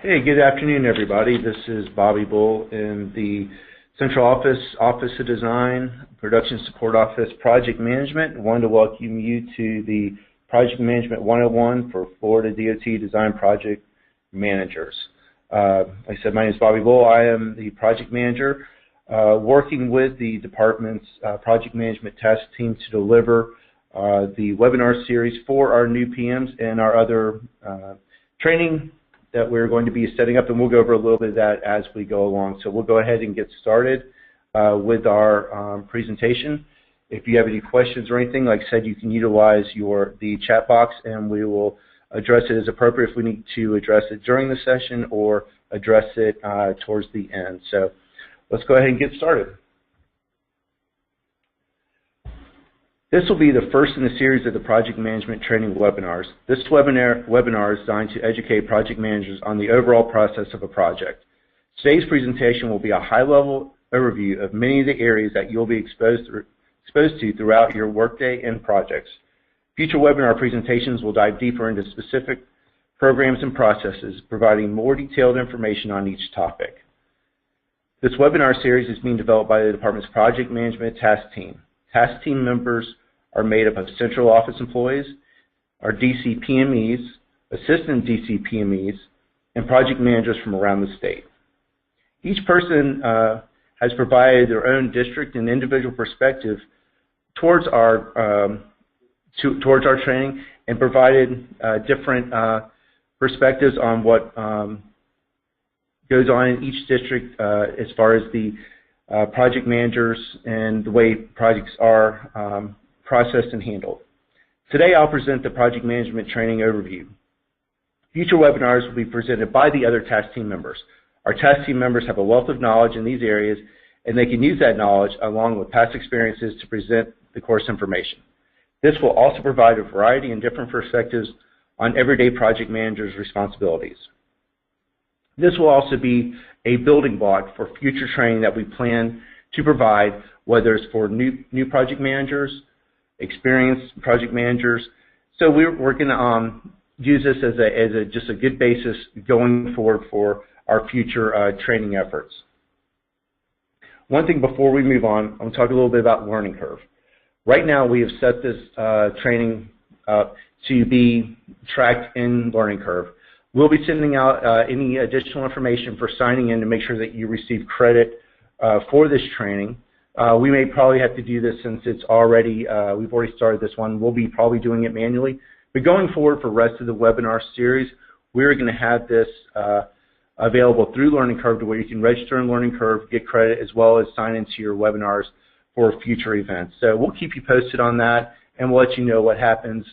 Hey, good afternoon, everybody. This is Bobby Bull in the Central Office of Design, Production Support Office, Project Management. I wanted to welcome you to the Project Management 101 for Florida DOT Design Project Managers. Like I said, my name is Bobby Bull. I am the Project Manager working with the department's Project Management Task Team to deliver the webinar series for our new PMs and our other training that we're going to be setting up, and we'll go over a little bit of that as we go along. So we'll go ahead and get started with our presentation. If you have any questions or anything, like I said, you can utilize the chat box, and we will address it as appropriate if we need to address it during the session or address it towards the end. So let's go ahead and get started. This will be the first in a series of the Project Management Training webinars. This webinar is designed to educate project managers on the overall process of a project. Today's presentation will be a high-level overview of many of the areas that you'll be exposed to throughout your workday and projects. Future webinar presentations will dive deeper into specific programs and processes, providing more detailed information on each topic. This webinar series is being developed by the department's Project Management Task Team. Task team members are made up of central office employees, our DC PMEs, assistant DC PMEs, and project managers from around the state. Each person has provided their own district and individual perspective towards our training and provided different perspectives on what goes on in each district as far as the project managers and the way projects are processed and handled. Today I'll present the project management training overview. Future webinars will be presented by the other task team members. Our task team members have a wealth of knowledge in these areas, and they can use that knowledge along with past experiences to present the course information. This will also provide a variety and different perspectives on everyday project managers' responsibilities. This will also be a building block for future training that we plan to provide, whether it's for new project managers, experienced project managers. So we're going to use this as just a good basis going forward for our future training efforts. One thing before we move on, I'm going to talk a little bit about learning curve. Right now we have set this training up to be tracked in learning curve. We'll be sending out any additional information for signing in to make sure that you receive credit for this training. We may probably have to do this since it's already, we've already started this one. We'll be probably doing it manually. But going forward for the rest of the webinar series, we're going to have this available through Learning Curve to where you can register in Learning Curve, get credit, as well as sign into your webinars for future events. So we'll keep you posted on that, and we'll let you know what happens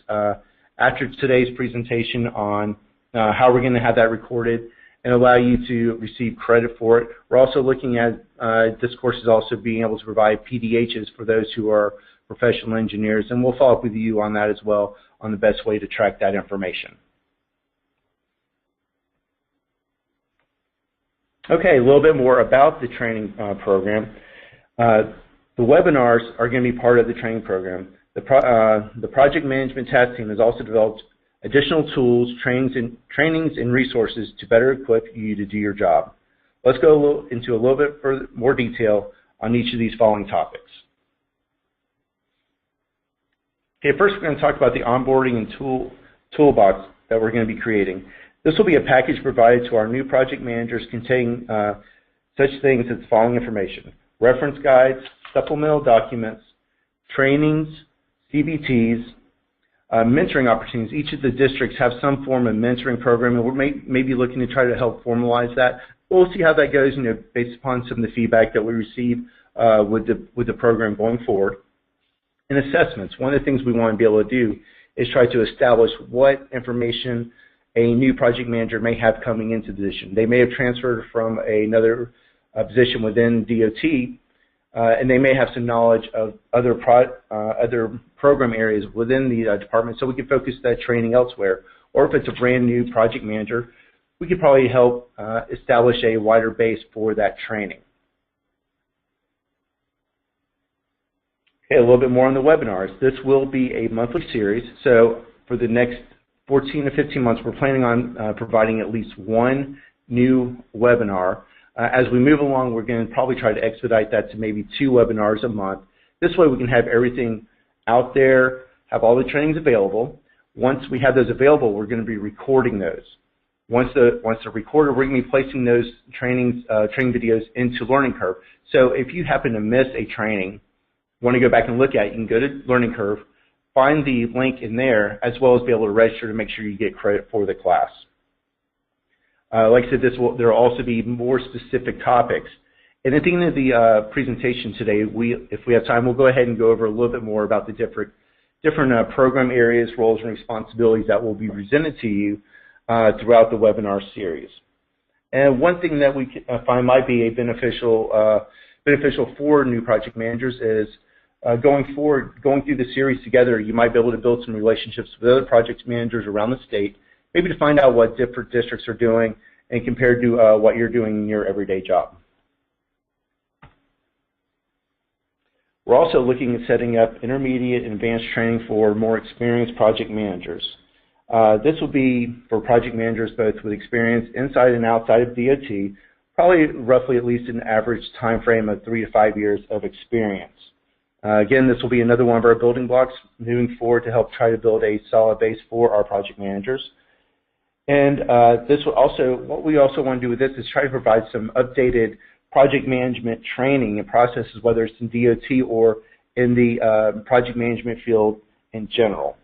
after today's presentation on how we're going to have that recorded and allow you to receive credit for it. We're also looking at this course is also being able to provide PDHs for those who are professional engineers, and we'll follow up with you on that as well on the best way to track that information. Okay, a little bit more about the training program. The webinars are going to be part of the training program. The Project Management Task Team has also developed additional tools, trainings, and resources to better equip you to do your job. Let's go into a little bit more detail on each of these following topics. Okay, first we're going to talk about the onboarding and toolbox that we're going to be creating. This will be a package provided to our new project managers containing such things as the following information: reference guides, supplemental documents, trainings, CBTs, mentoring opportunities. Each of the districts have some form of mentoring program, and we're maybe looking to try to help formalize that. We'll see how that goes, based upon some of the feedback that we receive with the program going forward. And assessments. One of the things we want to be able to do is try to establish what information a new project manager may have coming into the position. They may have transferred from another position within DOT, and they may have some knowledge of other program areas within the department, so we can focus that training elsewhere. Or if it's a brand new project manager, we could probably help establish a wider base for that training. Okay, a little bit more on the webinars. This will be a monthly series, so for the next 14 to 15 months, we're planning on providing at least one new webinar. As we move along, we're going to probably try to expedite that to maybe 2 webinars a month. This way we can have everything out there, have all the trainings available. Once we have those available, we're going to be recording those. Once they're recorded, we're going to be placing those training videos into Learning Curve. So if you happen to miss a training, want to go back and look at it, you can go to Learning Curve, find the link in there, as well as be able to register to make sure you get credit for the class. Like I said, there will also be more specific topics. And at the end of the presentation today, if we have time, we'll go ahead and go over a little bit more about the different program areas, roles, and responsibilities that will be presented to you throughout the webinar series. And one thing that we find might be beneficial for new project managers is going forward, going through the series together, you might be able to build some relationships with other project managers around the state, maybe to find out what different districts are doing and compared to what you're doing in your everyday job. We're also looking at setting up intermediate and advanced training for more experienced project managers. This will be for project managers both with experience inside and outside of DOT, probably roughly at least an average time frame of 3 to 5 years of experience. Again, this will be another one of our building blocks moving forward to help try to build a solid base for our project managers. And this will also, what we also want to do with this is try to provide some updated project management training and processes, whether it's in DOT or in the project management field in general.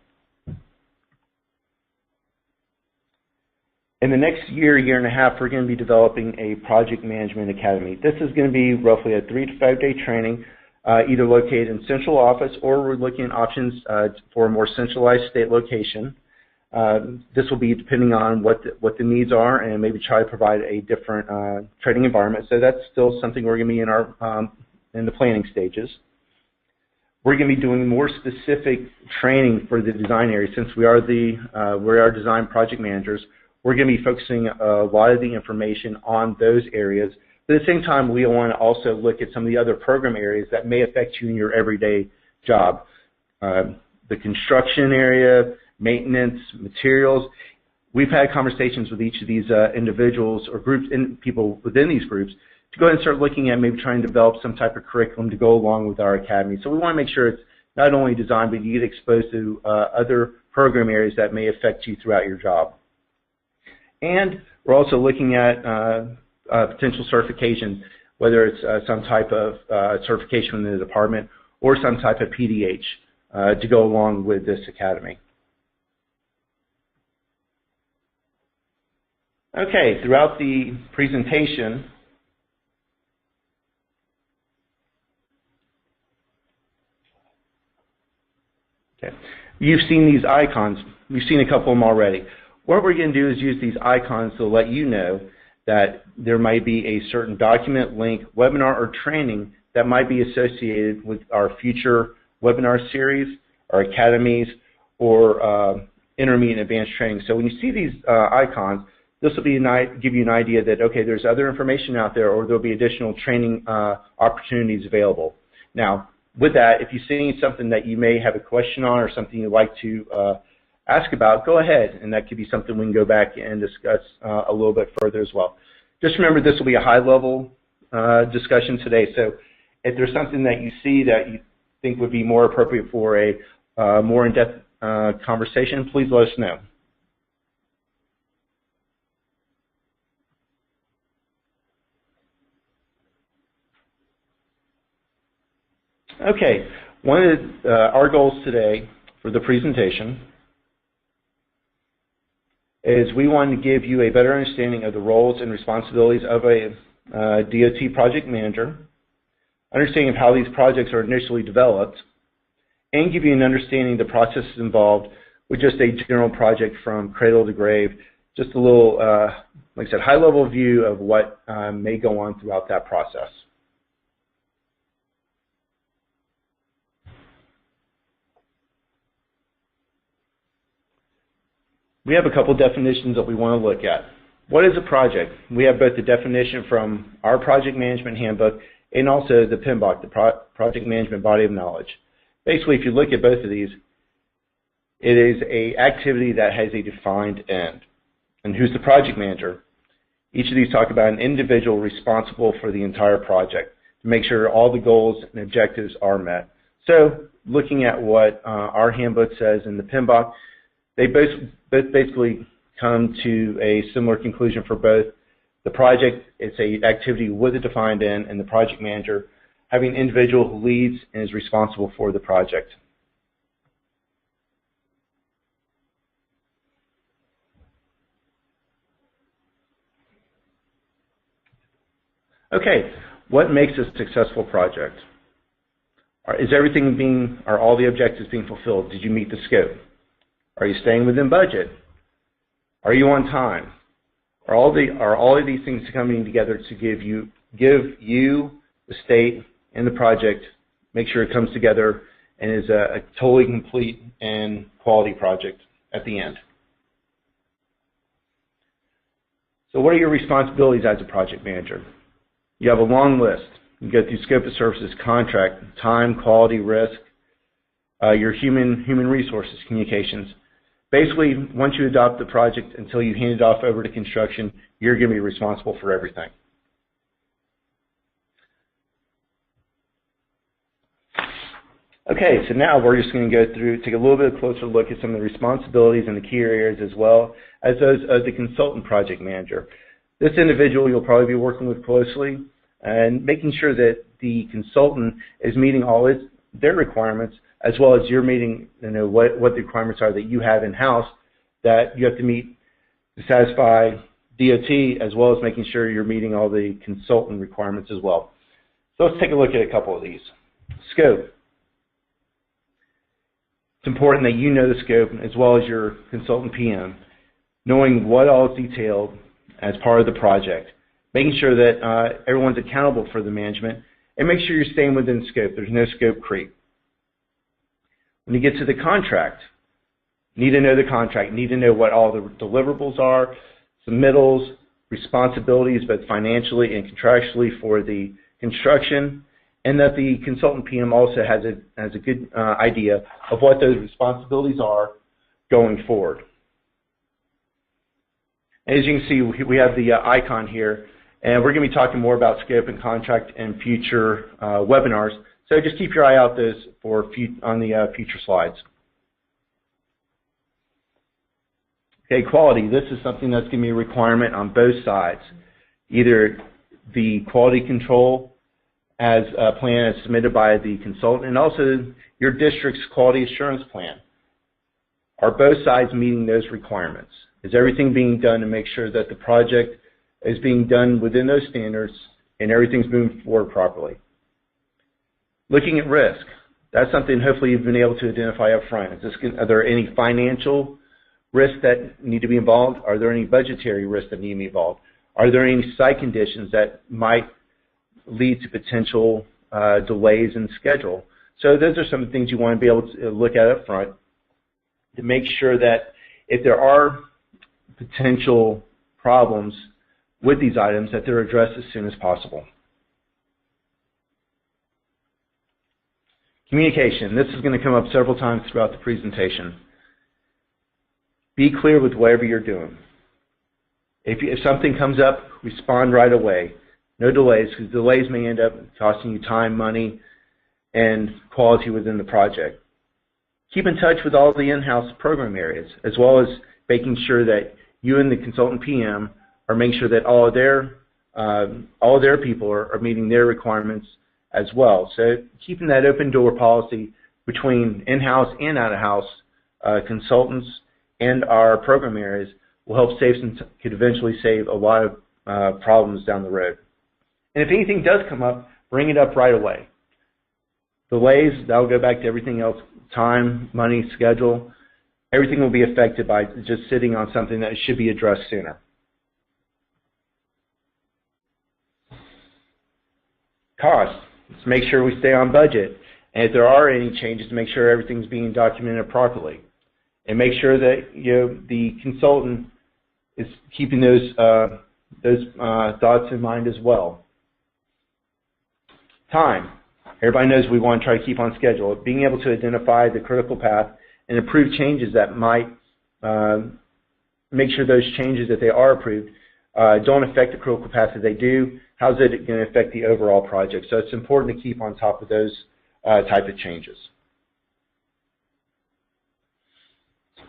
In the next year, year and a half, we're going to be developing a project management academy. This is going to be roughly a 3 to 5 day training, either located in central office, or we're looking at options for a more centralized state location. This will be depending on what the needs are, and maybe try to provide a different training environment. So that's still something we're going to be in the planning stages. We're going to be doing more specific training for the design area, since we are design project managers. We're going to be focusing a lot of the information on those areas. But at the same time, we want to also look at some of the other program areas that may affect you in your everyday job. The construction area, maintenance, materials. We've had conversations with each of these individuals or groups, people within these groups, to go ahead and start looking at maybe trying to develop some type of curriculum to go along with our academy. So we want to make sure it's not only design, but you get exposed to other program areas that may affect you throughout your job. And we're also looking at potential certification, whether it's some type of certification in the department or some type of PDH to go along with this academy. Okay, throughout the presentation, you've seen these icons. We've seen a couple of them already. What we're going to do is use these icons to let you know that there might be a certain document, link, webinar, or training that might be associated with our future webinar series, our academies, or intermediate and advanced training. So when you see these icons, this will be give you an idea that, okay, there's other information out there, or there'll be additional training opportunities available. Now, with that, if you see something that you may have a question on or something you'd like to ask about, go ahead, and that could be something we can go back and discuss a little bit further as well. Just remember, this will be a high-level discussion today, so if there's something that you see that you think would be more appropriate for a more in-depth conversation, please let us know. Okay, one of our goals today for the presentation is we want to give you a better understanding of the roles and responsibilities of a DOT project manager, understanding of how these projects are initially developed, and give you an understanding of the processes involved with just a general project from cradle to grave, just a little, like I said, high-level view of what may go on throughout that process. We have a couple definitions that we want to look at. What is a project? We have both the definition from our project management handbook and also the PMBOK, the Project Management Body of Knowledge. Basically, if you look at both of these, it is an activity that has a defined end. And who's the project manager? Each of these talk about an individual responsible for the entire project to make sure all the goals and objectives are met. So looking at what our handbook says in the PMBOK, they both basically come to a similar conclusion for both. The project, it's an activity with a defined end, and the project manager having an individual who leads and is responsible for the project. Okay, what makes a successful project? Are all the objectives being fulfilled? Did you meet the scope? Are you staying within budget? Are you on time? Are all of these things coming together to give you, the state, and the project, make sure it comes together and is a totally complete and quality project at the end? So what are your responsibilities as a project manager? You have a long list. You go through scope of services, contract, time, quality, risk, your human resources, communications. Basically, once you adopt the project until you hand it off over to construction, you're going to be responsible for everything. Okay, so now we're just going to go through, take a little bit closer look at some of the responsibilities and the key areas as well as those of the consultant project manager. This individual you'll probably be working with closely and making sure that the consultant is meeting all their requirements, as well as you're meeting what the requirements are that you have in-house that you have to meet to satisfy DOT, as well as making sure you're meeting all the consultant requirements as well. So let's take a look at a couple of these. Scope. It's important that you know the scope as well as your consultant PM, knowing what all is detailed as part of the project, making sure that everyone's accountable for the management, and make sure you're staying within scope. There's no scope creep. When you get to the contract, you need to know the contract, you need to know what all the deliverables are, submittals, responsibilities, both financially and contractually for the construction, and that the consultant PM also has a good idea of what those responsibilities are going forward. As you can see, we have the icon here, and we're going to be talking more about scope and contract in future webinars. So just keep your eye out on the future slides. Okay, quality. This is something that's going to be a requirement on both sides. Either the quality control as a plan as submitted by the consultant, and also your district's quality assurance plan. Are both sides meeting those requirements? Is everything being done to make sure that the project is being done within those standards and everything's moving forward properly? Looking at risk. That's something hopefully you've been able to identify up front. Are there any financial risks that need to be involved? Are there any budgetary risks that need to be involved? Are there any site conditions that might lead to potential delays in schedule? So those are some of the things you want to be able to look at up front to make sure that if there are potential problems with these items, that they're addressed as soon as possible. Communication. This is going to come up several times throughout the presentation. Be clear with whatever you're doing. If something comes up, respond right away. No delays, because delays may end up costing you time, money, and quality within the project. Keep in touch with all the in-house program areas, as well as making sure that you and the consultant PM are making sure that all of their people are meeting their requirements as well. So keeping that open door policy between in-house and out-of-house consultants and our program areas will help could eventually save a lot of problems down the road. And if anything does come up, bring it up right away. Delays, that'll go back to everything else, time, money, schedule. Everything will be affected by just sitting on something that should be addressed sooner. Cost. Let's make sure we stay on budget. And if there are any changes, make sure everything's being documented properly. And make sure that the consultant is keeping those thoughts in mind as well. Time. Everybody knows we want to try to keep on schedule. Being able to identify the critical path and approve changes that might make sure those changes, that they are approved, don't affect the critical path. If they do, how's it going to affect the overall project? So it's important to keep on top of those type of changes.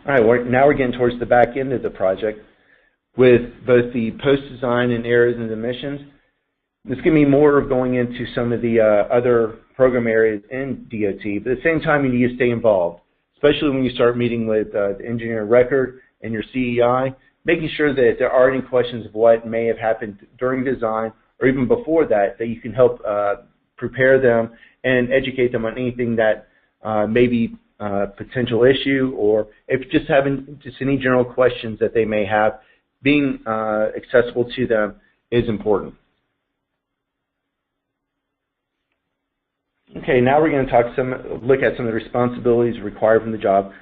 All right, now we're getting towards the back end of the project with both the post-design and errors and omissions. This can be more of going into some of the other program areas in DOT, but at the same time, you need to stay involved, especially when you start meeting with the engineer of record and your CEI, making sure that if there are any questions of what may have happened during design or even before that, that you can help prepare them and educate them on anything that may be a potential issue, or if just having just any general questions that they may have, being accessible to them is important. Okay, now we're going to look at some of the responsibilities required from the job.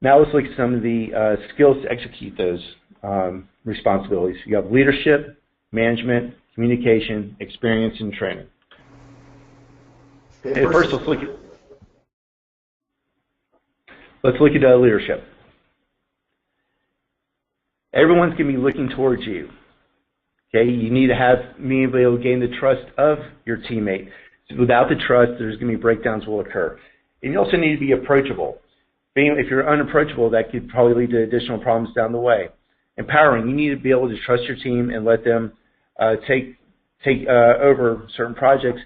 Now let's look at some of the skills to execute those responsibilities. You have leadership, management, communication, experience, and training. Okay, first let's look at leadership. Everyone's going to be looking towards you. Okay, you need to be able to gain the trust of your teammate. Without the trust, there's going to be breakdowns will occur. And you also need to be approachable. If you're unapproachable, that could probably lead to additional problems down the way. Empowering, you need to be able to trust your team and let them take over certain projects,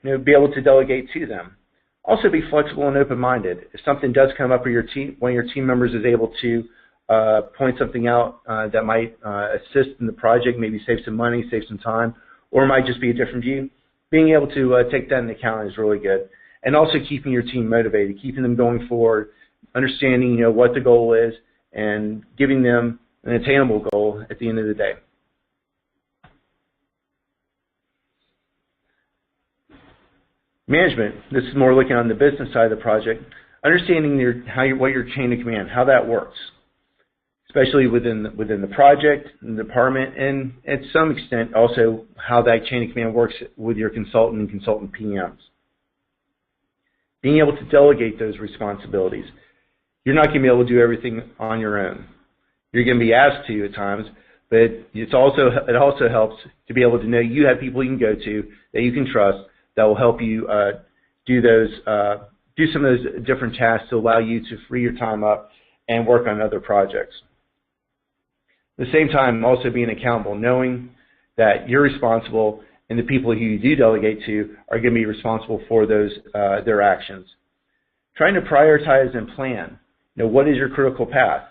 be able to delegate to them. Also be flexible and open-minded. If something does come up or one of your team members is able to point something out that might assist in the project, maybe save some money, save some time, or it might just be a different view, being able to take that into account is really good. And also keeping your team motivated, keeping them going forward, understanding what the goal is, and giving them an attainable goal at the end of the day. Management, this is more looking on the business side of the project, understanding what your chain of command, how that works, especially within the project, the department, and at some extent also how that chain of command works with your consultant and consultant PMs. Being able to delegate those responsibilities. You're not going to be able to do everything on your own. You're going to be asked to at times, but it also helps to be able to know you have people you can go to that you can trust that will help you do some of those different tasks to allow you to free your time up and work on other projects. At the same time, also being accountable, knowing that you're responsible and the people who you do delegate to are going to be responsible for those their actions. Trying to prioritize and plan. What is your critical path?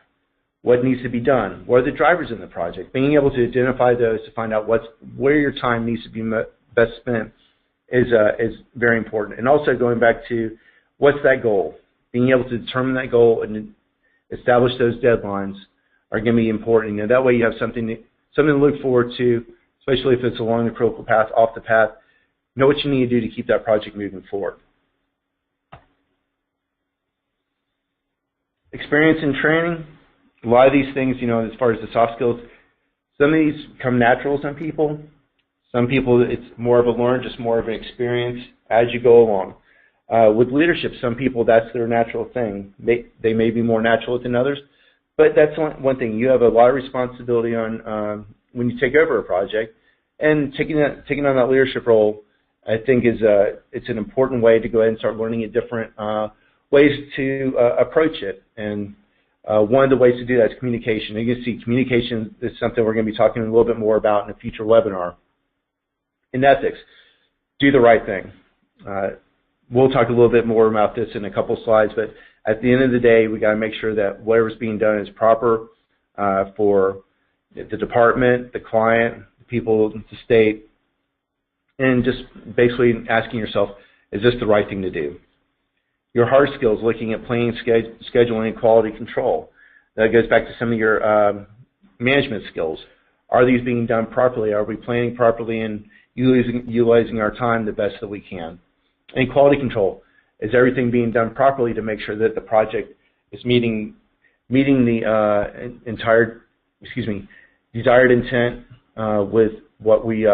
What needs to be done? What are the drivers in the project? Being able to identify those to find out where your time needs to be best spent is very important. And also going back to what's that goal? Being able to determine that goal and establish those deadlines are going to be important. That way you have something to look forward to, especially if it's along the critical path, off the path. Know what you need to do to keep that project moving forward. Experience and training. A lot of these things, as far as the soft skills, some of these come natural to some people. Some people, it's more of a learn, just more of an experience as you go along. With leadership, some people, that's their natural thing. They may be more natural than others, but that's one thing. You have a lot of responsibility on when you take over a project, and taking on that leadership role, I think it's an important way to go ahead and start learning different ways to approach it. And one of the ways to do that is communication. You can see communication is something we're going to be talking a little bit more about in a future webinar. In ethics, do the right thing. We'll talk a little bit more about this in a couple slides, but at the end of the day, we got to make sure that whatever's being done is proper for the department, the client, the people, the state, and just basically asking yourself, is this the right thing to do? Your hard skills, looking at planning, scheduling, and quality control. That goes back to some of your management skills. Are these being done properly? Are we planning properly and utilizing our time the best that we can? And quality control. Is everything being done properly to make sure that the project is meeting the desired intent with what we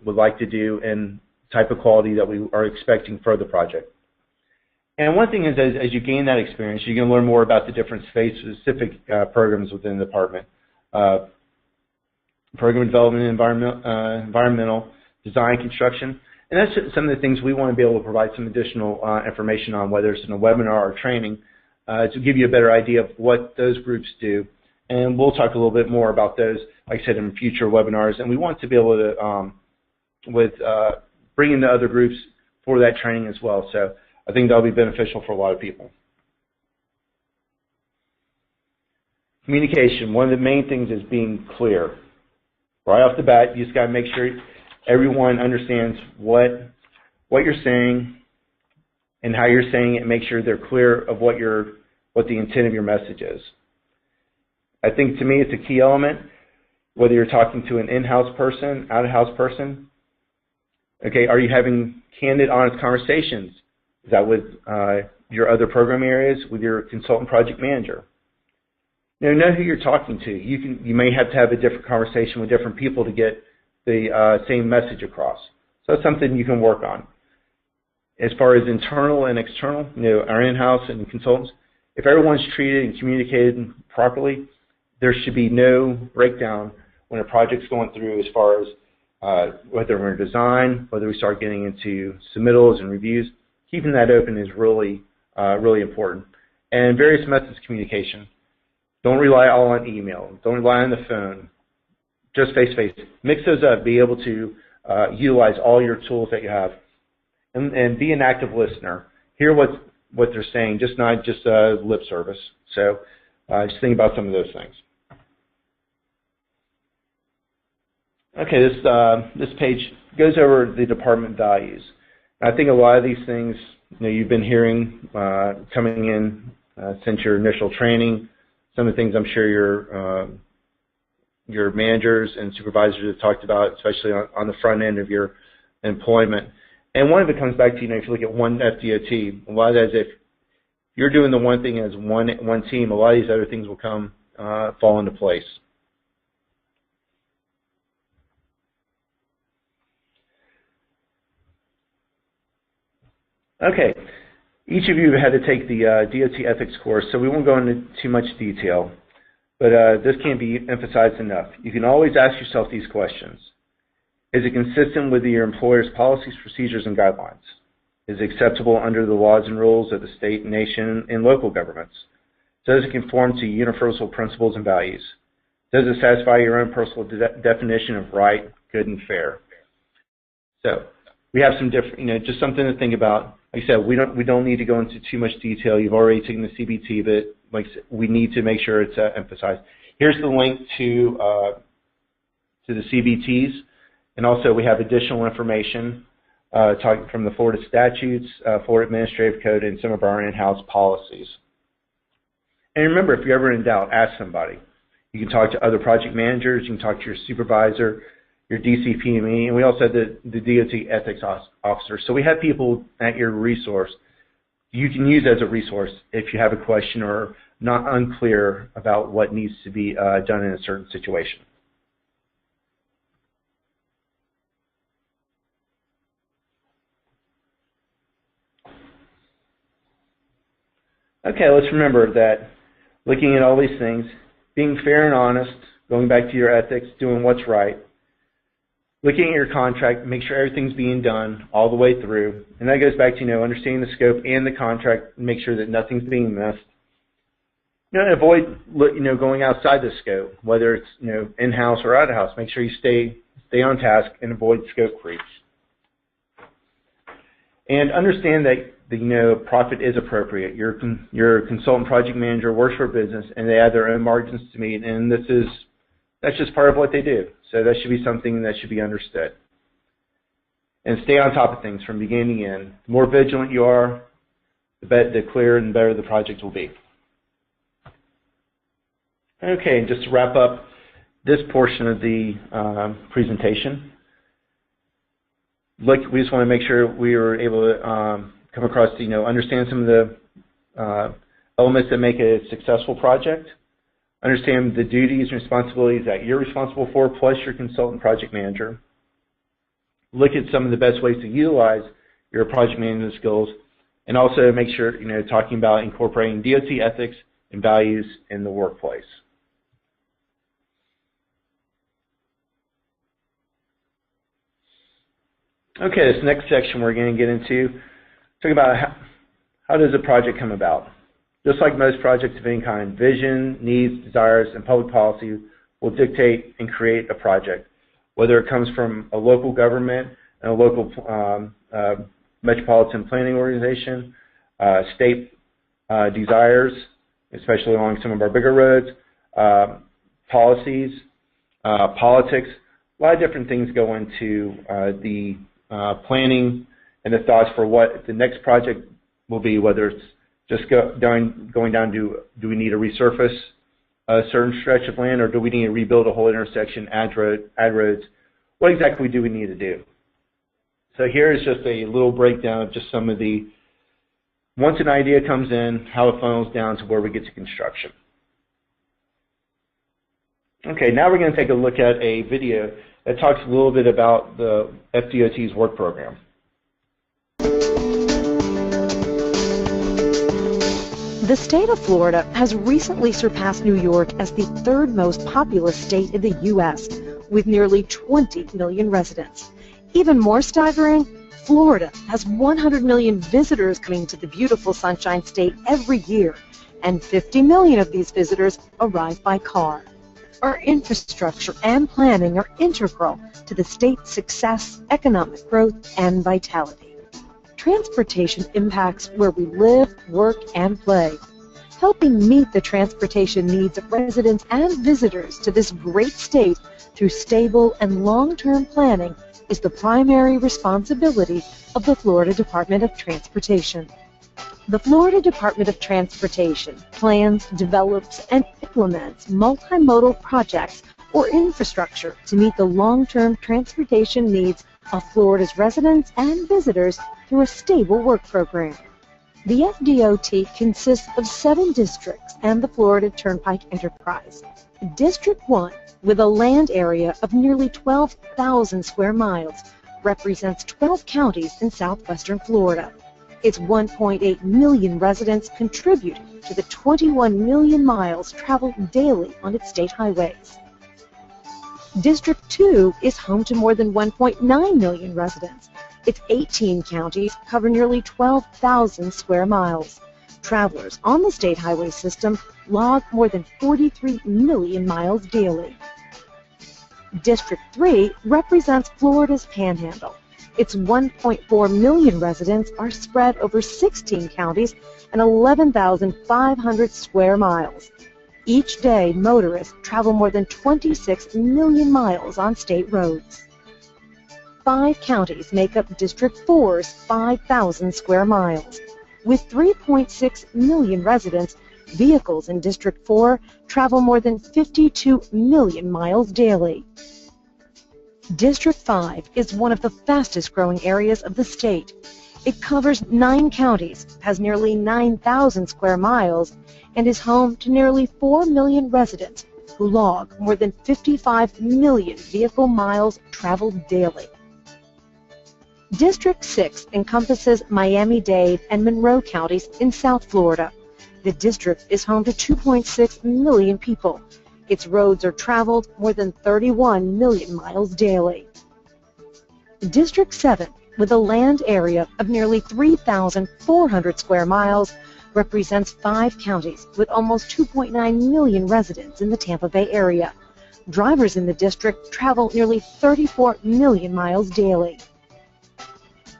would like to do and type of quality that we are expecting for the project. And one thing is, as you gain that experience, you're going to learn more about the different space-specific programs within the department. program development, environmental design, construction. And that's some of the things we want to be able to provide some additional information on, whether it's in a webinar or training, to give you a better idea of what those groups do. And we'll talk a little bit more about those, like I said, in future webinars. And we want to be able to, bring in the other groups for that training as well. So I think that'll be beneficial for a lot of people. Communication, one of the main things is being clear. Right off the bat, you just got to make sure everyone understands what you're saying and how you're saying it, and make sure they're clear of what the intent of your message is. I think, to me, it's a key element, whether you're talking to an in-house person, out-of-house person. Okay, are you having candid, honest conversations? Is that with your other program areas, with your consultant project manager? Know who you're talking to. You may have to have a different conversation with different people to get the same message across. So that's something you can work on. As far as internal and external, our in-house and consultants, if everyone's treated and communicated properly, there should be no breakdown when a project's going through, as far as whether we're in design, whether we start getting into submittals and reviews. Keeping that open is really, really important. And various methods of communication. Don't rely all on email. Don't rely on the phone. Just face-to-face. Mix those up. Be able to utilize all your tools that you have. And be an active listener. Hear what they're saying, not just lip service. So just think about some of those things. Okay, this page goes over the department values. I think a lot of these things, you've been hearing coming in since your initial training. Some of the things I'm sure your managers and supervisors have talked about, especially on the front end of your employment. And one of it comes back to, if you look at one FDOT, a lot of that is if you're doing the one thing as one team, a lot of these other things will fall into place. Okay, each of you had to take the DOT ethics course, so we won't go into too much detail, but this can't be emphasized enough. You can always ask yourself these questions. Is it consistent with your employer's policies, procedures, and guidelines? Is it acceptable under the laws and rules of the state, nation, and local governments? Does it conform to universal principles and values? Does it satisfy your own personal definition of right, good, and fair? So we have some different, just something to think about. Like I said, we don't need to go into too much detail. You've already taken the CBT, but like I said, we need to make sure it's emphasized. Here's the link to the CBTs, and also we have additional information talking from the Florida statutes, Florida Administrative Code, and some of our in-house policies. And remember, if you're ever in doubt, ask somebody. You can talk to other project managers. You can talk to your supervisor, your DCPME, and we also have the DOT ethics officer. So we have people at your resource you can use as a resource if you have a question or not unclear about what needs to be done in a certain situation. Okay, let's remember that looking at all these things, being fair and honest, going back to your ethics, doing what's right, looking at your contract, make sure everything's being done all the way through. And that goes back to, understanding the scope and the contract, make sure that nothing's being missed. Avoid, going outside the scope, whether it's, in-house or out-of-house. Make sure you stay on task and avoid scope creeps. And understand that, profit is appropriate. Your consultant project manager works for a business and they have their own margins to meet, and that's just part of what they do. So that should be something that should be understood. And stay on top of things from beginning to end. The more vigilant you are, the clearer and better the project will be. Okay, and just to wrap up this portion of the presentation, we just want to make sure we were able to come across to, understand some of the elements that make a successful project. Understand the duties and responsibilities that you're responsible for, plus your consultant project manager. Look at some of the best ways to utilize your project management skills, and also make sure, talking about incorporating DOT ethics and values in the workplace. Okay, this next section we're going to get into talking about how does a project come about. Just like most projects of any kind, vision, needs, desires, and public policy will dictate and create a project, whether it comes from a local government and a local metropolitan planning organization, state desires, especially along some of our bigger roads, policies, politics. A lot of different things go into the planning and the thoughts for what the next project will be, whether it's just going down to, do we need to resurface a certain stretch of land, or do we need to rebuild a whole intersection, add roads? What exactly do we need to do? So here is just a little breakdown of just some of the, once an idea comes in, how it funnels down to where we get to construction. Okay, now we're going to take a look at a video that talks a little bit about the FDOT's work program. The state of Florida has recently surpassed New York as the third most populous state in the U.S., with nearly 20 million residents. Even more staggering, Florida has 100 million visitors coming to the beautiful Sunshine State every year, and 50 million of these visitors arrive by car. Our infrastructure and planning are integral to the state's success, economic growth, and vitality. Transportation impacts where we live, work, and play. Helping meet the transportation needs of residents and visitors to this great state through stable and long-term planning is the primary responsibility of the Florida Department of Transportation. The Florida Department of Transportation plans, develops, and implements multimodal projects or infrastructure to meet the long-term transportation needs of Florida's residents and visitors through a stable work program. The FDOT consists of 7 districts and the Florida Turnpike Enterprise. District 1, with a land area of nearly 12,000 square miles, represents 12 counties in southwestern Florida. Its 1.8 million residents contribute to the 21 million miles traveled daily on its state highways. District 2 is home to more than 1.9 million residents. Its 18 counties cover nearly 12,000 square miles. Travelers on the state highway system log more than 43 million miles daily. District 3 represents Florida's Panhandle. Its 1.4 million residents are spread over 16 counties and 11,500 square miles. Each day, motorists travel more than 26 million miles on state roads. 5 counties make up District 4's 5,000 square miles. With 3.6 million residents, vehicles in District 4 travel more than 52 million miles daily. District 5 is one of the fastest growing areas of the state. It covers 9 counties, has nearly 9,000 square miles, and is home to nearly 4 million residents who log more than 55 million vehicle miles traveled daily. District 6 encompasses Miami-Dade and Monroe counties in South Florida. The district is home to 2.6 million people. Its roads are traveled more than 31 million miles daily. District 7, with a land area of nearly 3,400 square miles, represents 5 counties with almost 2.9 million residents in the Tampa Bay area. Drivers in the district travel nearly 34 million miles daily.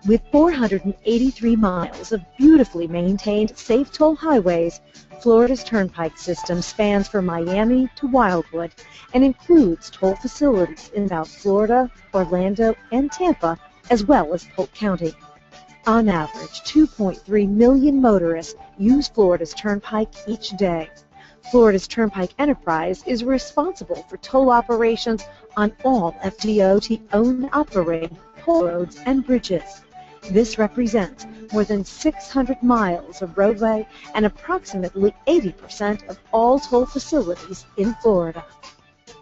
With 483 miles of beautifully maintained safe toll highways, Florida's Turnpike system spans from Miami to Wildwood and includes toll facilities in South Florida, Orlando, and Tampa, as well as Polk County. On average, 2.3 million motorists use Florida's Turnpike each day. Florida's Turnpike Enterprise is responsible for toll operations on all FDOT-owned operating toll roads and bridges. This represents more than 600 miles of roadway and approximately 80% of all toll facilities in Florida.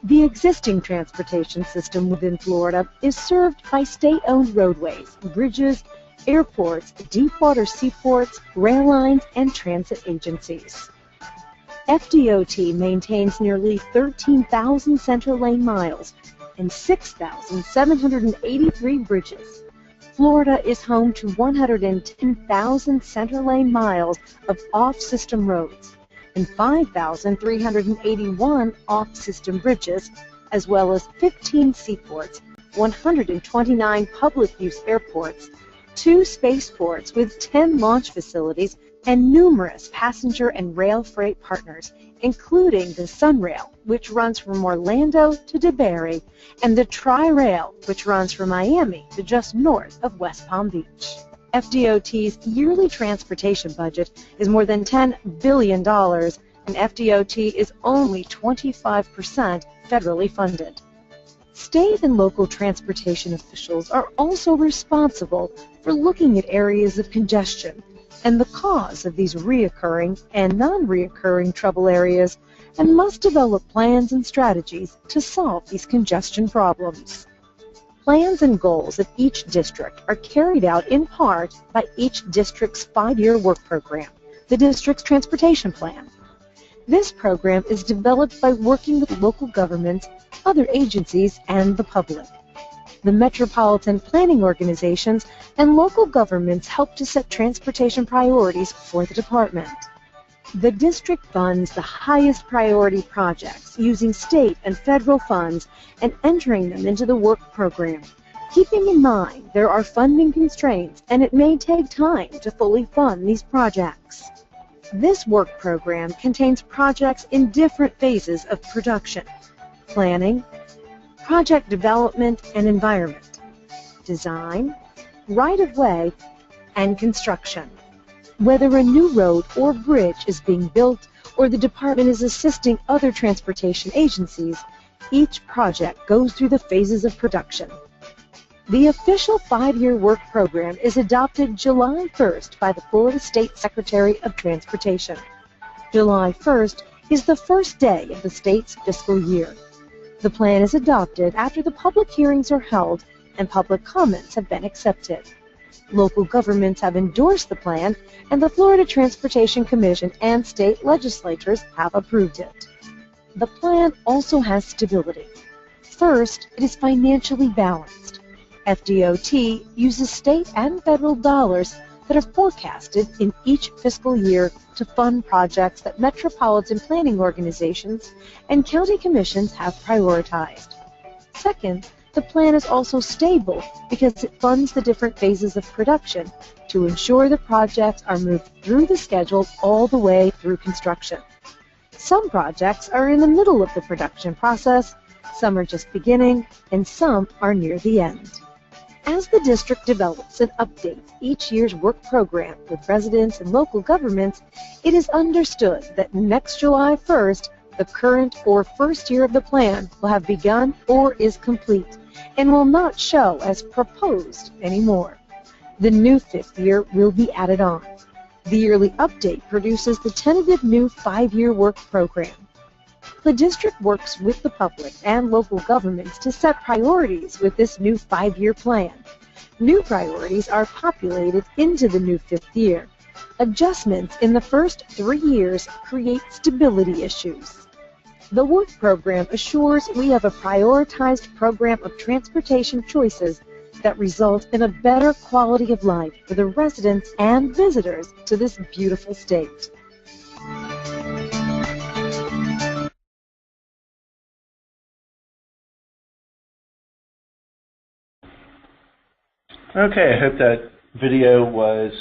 The existing transportation system within Florida is served by state-owned roadways, bridges, airports, deep-water seaports, rail lines, and transit agencies. FDOT maintains nearly 13,000 center lane miles and 6,783 bridges. Florida is home to 110,000 center lane miles of off-system roads and 5,381 off-system bridges, as well as 15 seaports, 129 public-use airports, 2 spaceports with 10 launch facilities, and numerous passenger and rail freight partners, including the Sunrail, which runs from Orlando to DeBary, and the Tri-Rail, which runs from Miami to just north of West Palm Beach. FDOT's yearly transportation budget is more than $10 billion, and FDOT is only 25% federally funded. State and local transportation officials are also responsible for looking at areas of congestion and the cause of these reoccurring and non-reoccurring trouble areas, and must develop plans and strategies to solve these congestion problems. Plans and goals of each district are carried out in part by each district's 5-year work program, the district's transportation plan. This program is developed by working with local governments, other agencies, and the public. The metropolitan planning organizations and local governments help to set transportation priorities for the department. The district funds the highest priority projects using state and federal funds and entering them into the work program, keeping in mind there are funding constraints and it may take time to fully fund these projects. This work program contains projects in different phases of production: planning, project development and environment, design, right-of-way, and construction. Whether a new road or bridge is being built or the department is assisting other transportation agencies, each project goes through the phases of production. The official 5-year work program is adopted July 1st by the Florida State Secretary of Transportation. July 1st is the first day of the state's fiscal year. The plan is adopted after the public hearings are held and public comments have been accepted. Local governments have endorsed the plan, and the Florida Transportation Commission and state legislatures have approved it. The plan also has stability. First, it is financially balanced. FDOT uses state and federal dollars that are forecasted in each fiscal year to fund projects that metropolitan planning organizations and county commissions have prioritized. Second, the plan is also stable because it funds the different phases of production to ensure the projects are moved through the schedule all the way through construction. Some projects are in the middle of the production process, some are just beginning, and some are near the end. As the district develops and updates each year's work program with residents and local governments, it is understood that next July 1st, the current or first year of the plan will have begun or is complete and will not show as proposed anymore. The new 5th year will be added on. The yearly update produces the tentative new 5-year work program. The district works with the public and local governments to set priorities with this new 5-year plan. New priorities are populated into the new 5th year. Adjustments in the first 3 years create stability issues. The work program assures we have a prioritized program of transportation choices that result in a better quality of life for the residents and visitors to this beautiful state. Okay, I hope that video was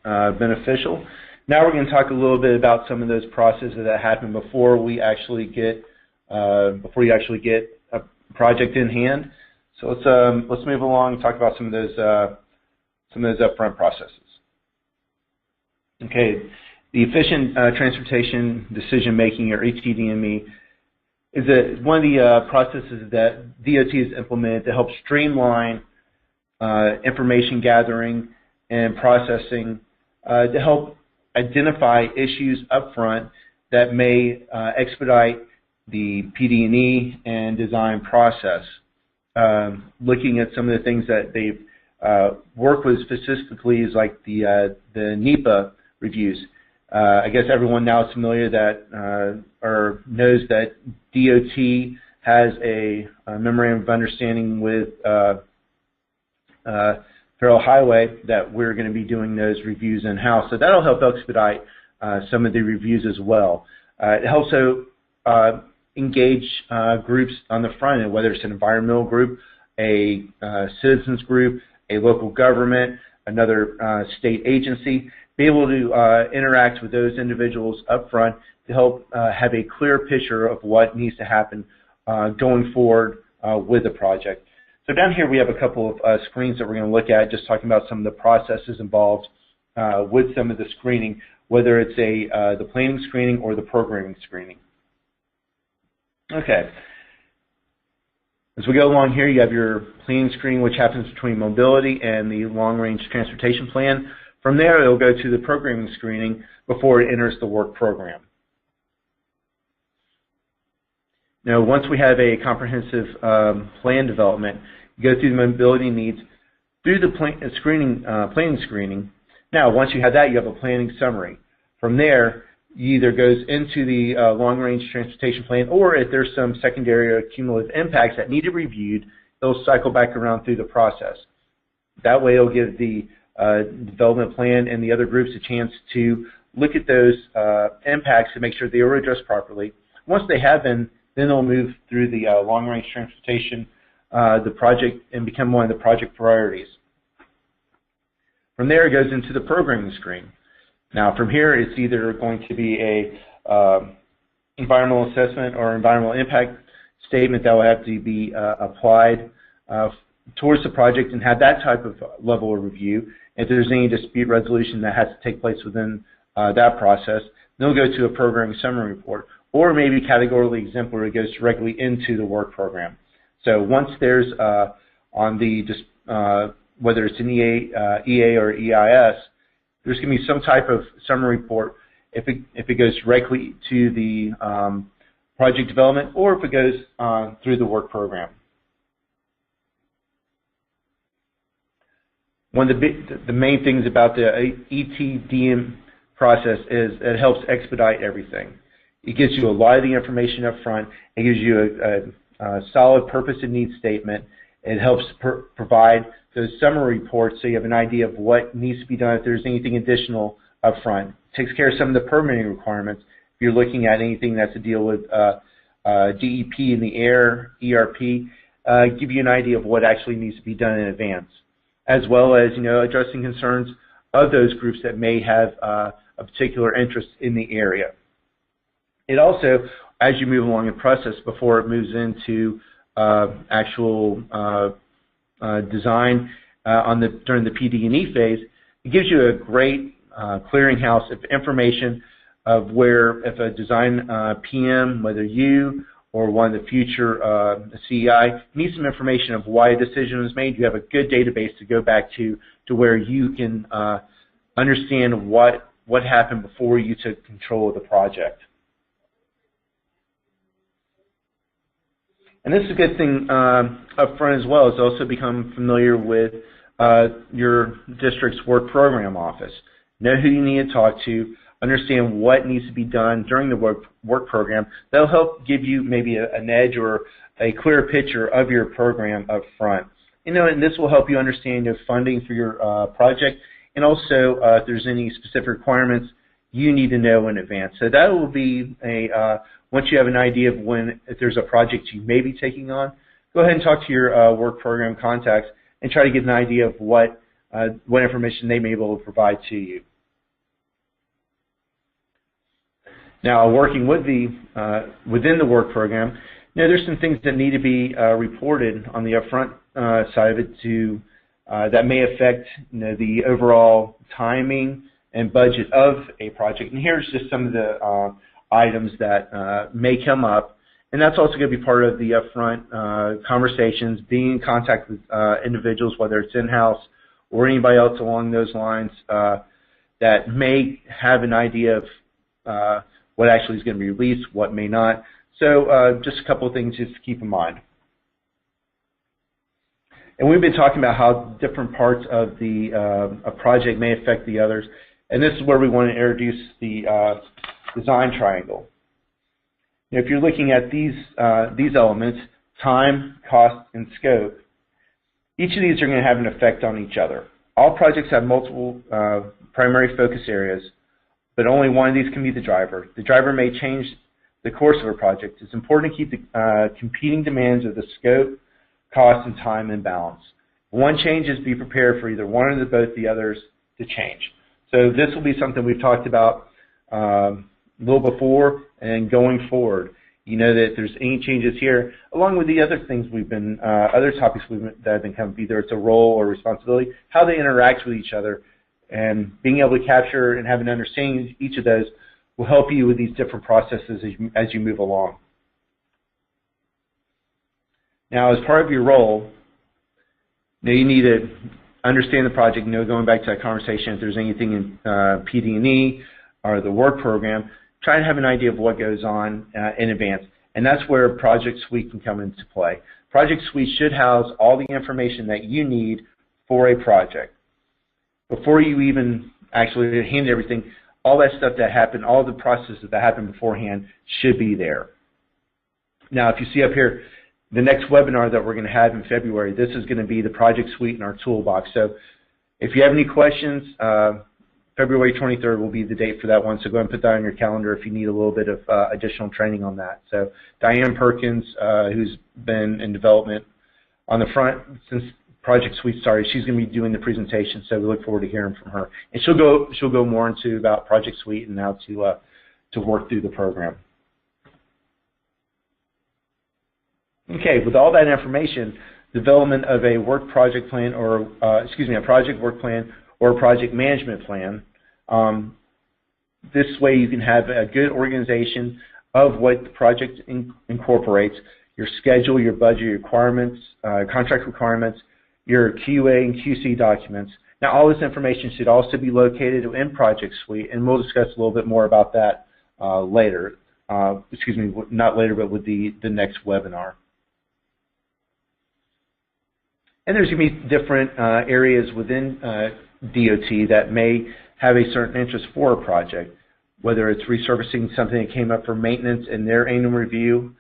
beneficial. Now we're going to talk a little bit about some of those processes that happen before we actually get you actually get a project in hand. So let's move along and talk about some of those upfront processes. Okay, the efficient transportation decision making, or ETDME, is one of the processes that DOT has implemented to help streamline information gathering and processing to help identify issues up front that may expedite the PD&E and design process. Looking at some of the things that they've worked with specifically is like the NEPA reviews. I guess everyone now is familiar that or knows that DOT has a memorandum of understanding with federal highway, that we're going to be doing those reviews in-house. So that'll help expedite some of the reviews as well. It also engage groups on the front end, whether it's an environmental group, a citizens group, a local government, another state agency, be able to interact with those individuals up front to help have a clear picture of what needs to happen going forward with the project. So down here we have a couple of screens that we're going to look at, just talking about some of the processes involved with some of the screening, whether it's the planning screening or the programming screening. Okay. As we go along here, you have your planning screening, which happens between mobility and the long-range transportation plan. From there, it'll go to the programming screening before it enters the work program. Now, once we have a comprehensive plan development, you go through the mobility needs through the planning screening. Now, once you have that, you have a planning summary. From there, you either goes into the long-range transportation plan, or if there's some secondary or cumulative impacts that need to be reviewed, it'll cycle back around through the process. That way, it'll give the development plan and the other groups a chance to look at those impacts to make sure they are addressed properly. Once they have been, then they'll move through the long-range transportation, the project, and become one of the project priorities. From there, it goes into the programming screen. Now, from here, it's either going to be a environmental assessment or environmental impact statement that will have to be applied towards the project and have that type of level of review. If there's any dispute resolution that has to take place within that process, they'll go to a programming summary report, or maybe categorically exemplary, it goes directly into the work program. So once there's on the whether it's an EA or EIS, there's going to be some type of summary report if it goes directly to the project development, or if it goes through the work program. One of the main things about the ETDM process is it helps expedite everything. It gives you a lot of the information up front. It gives you a solid purpose and needs statement. It helps provide those summary reports so you have an idea of what needs to be done if there's anything additional up front. It takes care of some of the permitting requirements. If you're looking at anything that's to deal with DEP in the air, ERP, give you an idea of what actually needs to be done in advance, as well as addressing concerns of those groups that may have a particular interest in the area. It also, as you move along the process before it moves into actual design during the PD&E phase, it gives you a great clearinghouse of information of where, if a design PM, whether you or one of the future CEI, needs some information of why a decision was made, you have a good database to go back to where you can understand what happened before you took control of the project. And this is a good thing up front as well, is also become familiar with your district's work program office. Know who you need to talk to, understand what needs to be done during the work program. That'll help give you maybe an edge or a clear picture of your program up front. And this will help you understand the funding for your project, and also if there's any specific requirements you need to know in advance. So that will be once you have an idea of if there's a project you may be taking on, go ahead and talk to your work program contacts and try to get an idea of what information they may be able to provide to you. Now, working with within the work program, there's some things that need to be reported on the upfront side of it that may affect the overall timing and budget of a project. And here's just some of the items that may come up, and that's also going to be part of the upfront conversations, being in contact with individuals, whether it's in-house or anybody else along those lines that may have an idea of what actually is going to be released, what may not. So just a couple of things just to keep in mind. And we've been talking about how different parts of a project may affect the others, and this is where we want to introduce the design triangle. If you're looking at these elements, time, cost, and scope, Each of these are going to have an effect on each other. All projects have multiple primary focus areas, but only one of these can be the driver. The driver may change the course of a project. It's important to keep the competing demands of the scope, cost, and time in balance. If one changes, be prepared for either one or both the others to change. So this will be something we've talked about a little before, and going forward, you know that if there's any changes here, along with the other things we've been, other topics that have been covered, either it's a role or responsibility, how they interact with each other, and being able to capture and have an understanding of each of those will help you with these different processes as you move along. Now, as part of your role, you need to understand the project. Going back to that conversation, if there's anything in PD&E or the work program, try and have an idea of what goes on in advance. And that's where Project Suite can come into play. Project Suite should house all the information that you need for a project. Before you even actually hand everything, all that stuff that happened, all the processes that happened beforehand should be there. Now, if you see up here, the next webinar that we're going to have in February, this is going to be the Project Suite in our toolbox. So if you have any questions, February 23rd will be the date for that one, so go ahead and put that on your calendar if you need a little bit of additional training on that. So Diane Perkins, who's been in development on the front since Project Suite started, she's going to be doing the presentation, so we look forward to hearing from her. And she'll go more into about Project Suite and how to work through the program. Okay, with all that information, development of a work project plan, or a project work plan or a project management plan. This way you can have a good organization of what the project incorporates, your schedule, your budget, your requirements, contract requirements, your QA and QC documents. Now, all this information should also be located in Project Suite, and we'll discuss a little bit more about that later. Not later, but with the next webinar. And there's going to be different areas within DOT that may have a certain interest for a project, whether it's resurfacing something that came up for maintenance in their annual review,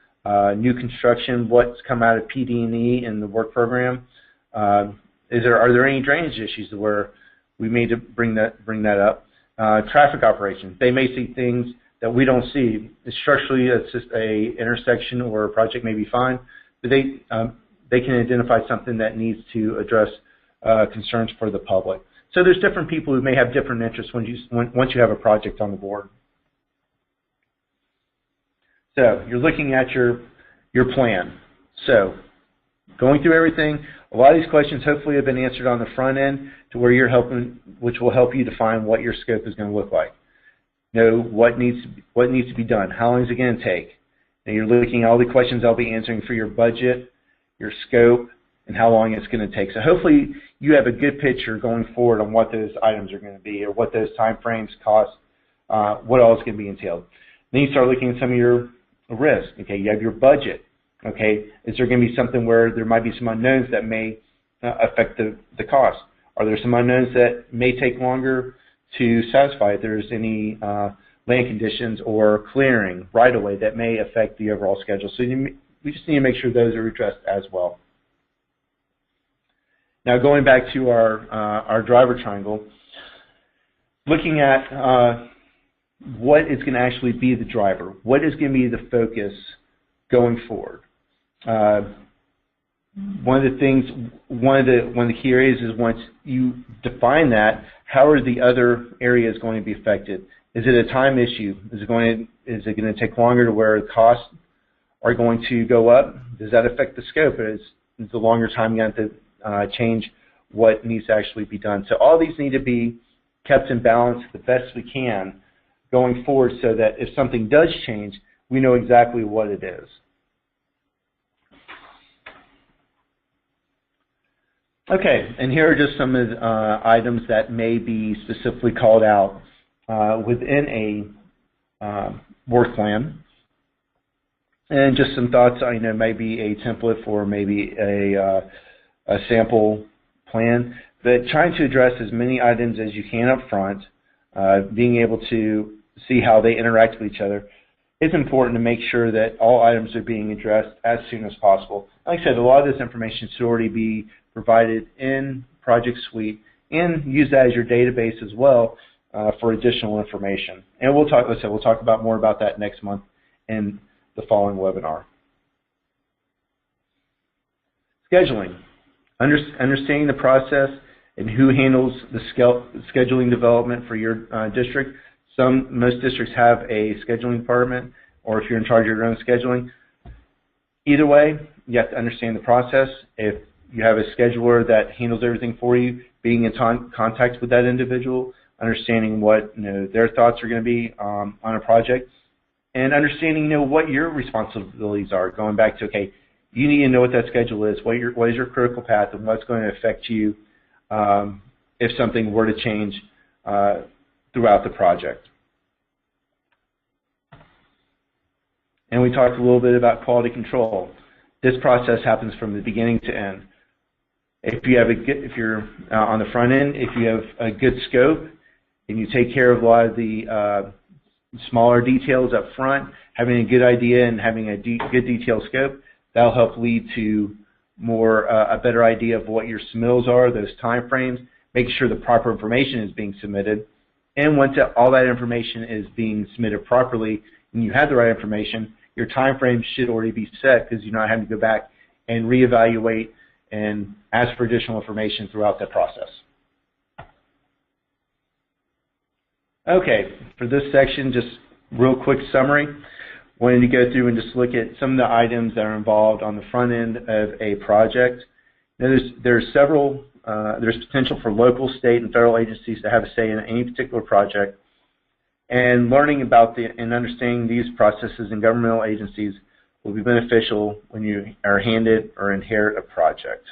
new construction, what's come out of PD&E in the work program. Are there any drainage issues where we may bring that up? Traffic operations. They may see things that we don't see. Structurally, it's just a intersection or a project may be fine, but they can identify something that needs to address concerns for the public. So there's different people who may have different interests once you have a project on the board. So you're looking at your plan. So going through everything, a lot of these questions hopefully have been answered on the front end to where you're helping, which will help you define what your scope is going to look like. Know what needs to be done. How long is it going to take? And you're looking at all the questions I'll be answering for your budget, your scope, and how long it's going to take. So hopefully you have a good picture going forward on what those items are going to be, or what those time frames cost, what all is going to be entailed. Then you start looking at some of your risks. Okay, you have your budget. Okay, is there going to be something where there might be some unknowns that may affect the cost? Are there some unknowns that may take longer to satisfy if there's any land conditions or clearing right away that may affect the overall schedule? So we just need to make sure those are addressed as well. Now, going back to our driver triangle, looking at what is going to actually be the driver, what is going to be the focus going forward. One of the key areas is once you define that, how are the other areas going to be affected? Is it a time issue? Is it going to take longer to where the costs are going to go up? Does that affect the scope? Is the longer time you have to change what needs to actually be done? So all these need to be kept in balance the best we can going forward, so that if something does change, we know exactly what it is. Okay, and here are just some of the items that may be specifically called out within a work plan. And just some thoughts, I know maybe a template for maybe a sample plan, but trying to address as many items as you can up front, being able to see how they interact with each other. it's important to make sure that all items are being addressed as soon as possible. Like I said, a lot of this information should already be provided in Project Suite, and use that as your database as well for additional information. And we'll talk, we'll talk about more about that next month in the following webinar. Scheduling. Understanding the process and who handles the scheduling development for your district. Most districts have a scheduling department, or if you're in charge of your own scheduling. Either way, you have to understand the process. If you have a scheduler that handles everything for you, being in contact with that individual, understanding what their thoughts are going to be on a project, and understanding what your responsibilities are. Going back to, okay, you need to know what that schedule is, what is your critical path, and what's going to affect you if something were to change throughout the project. And we talked a little bit about quality control. This process happens from the beginning to end. If you're on the front end, if you have a good scope and you take care of a lot of the smaller details up front, having a good idea and having a good detailed scope, that'll help lead to a better idea of what your submittals are, those time frames, making sure the proper information is being submitted. And once all that information is being submitted properly and you have the right information, your time frame should already be set, because you're not having to go back and reevaluate and ask for additional information throughout that process. Okay, for this section, just real quick summary. Wanted to go through and just look at some of the items that are involved on the front end of a project. Now, there's potential for local, state, and federal agencies to have a say in any particular project. And learning about and understanding these processes in governmental agencies will be beneficial when you are handed or inherit a project.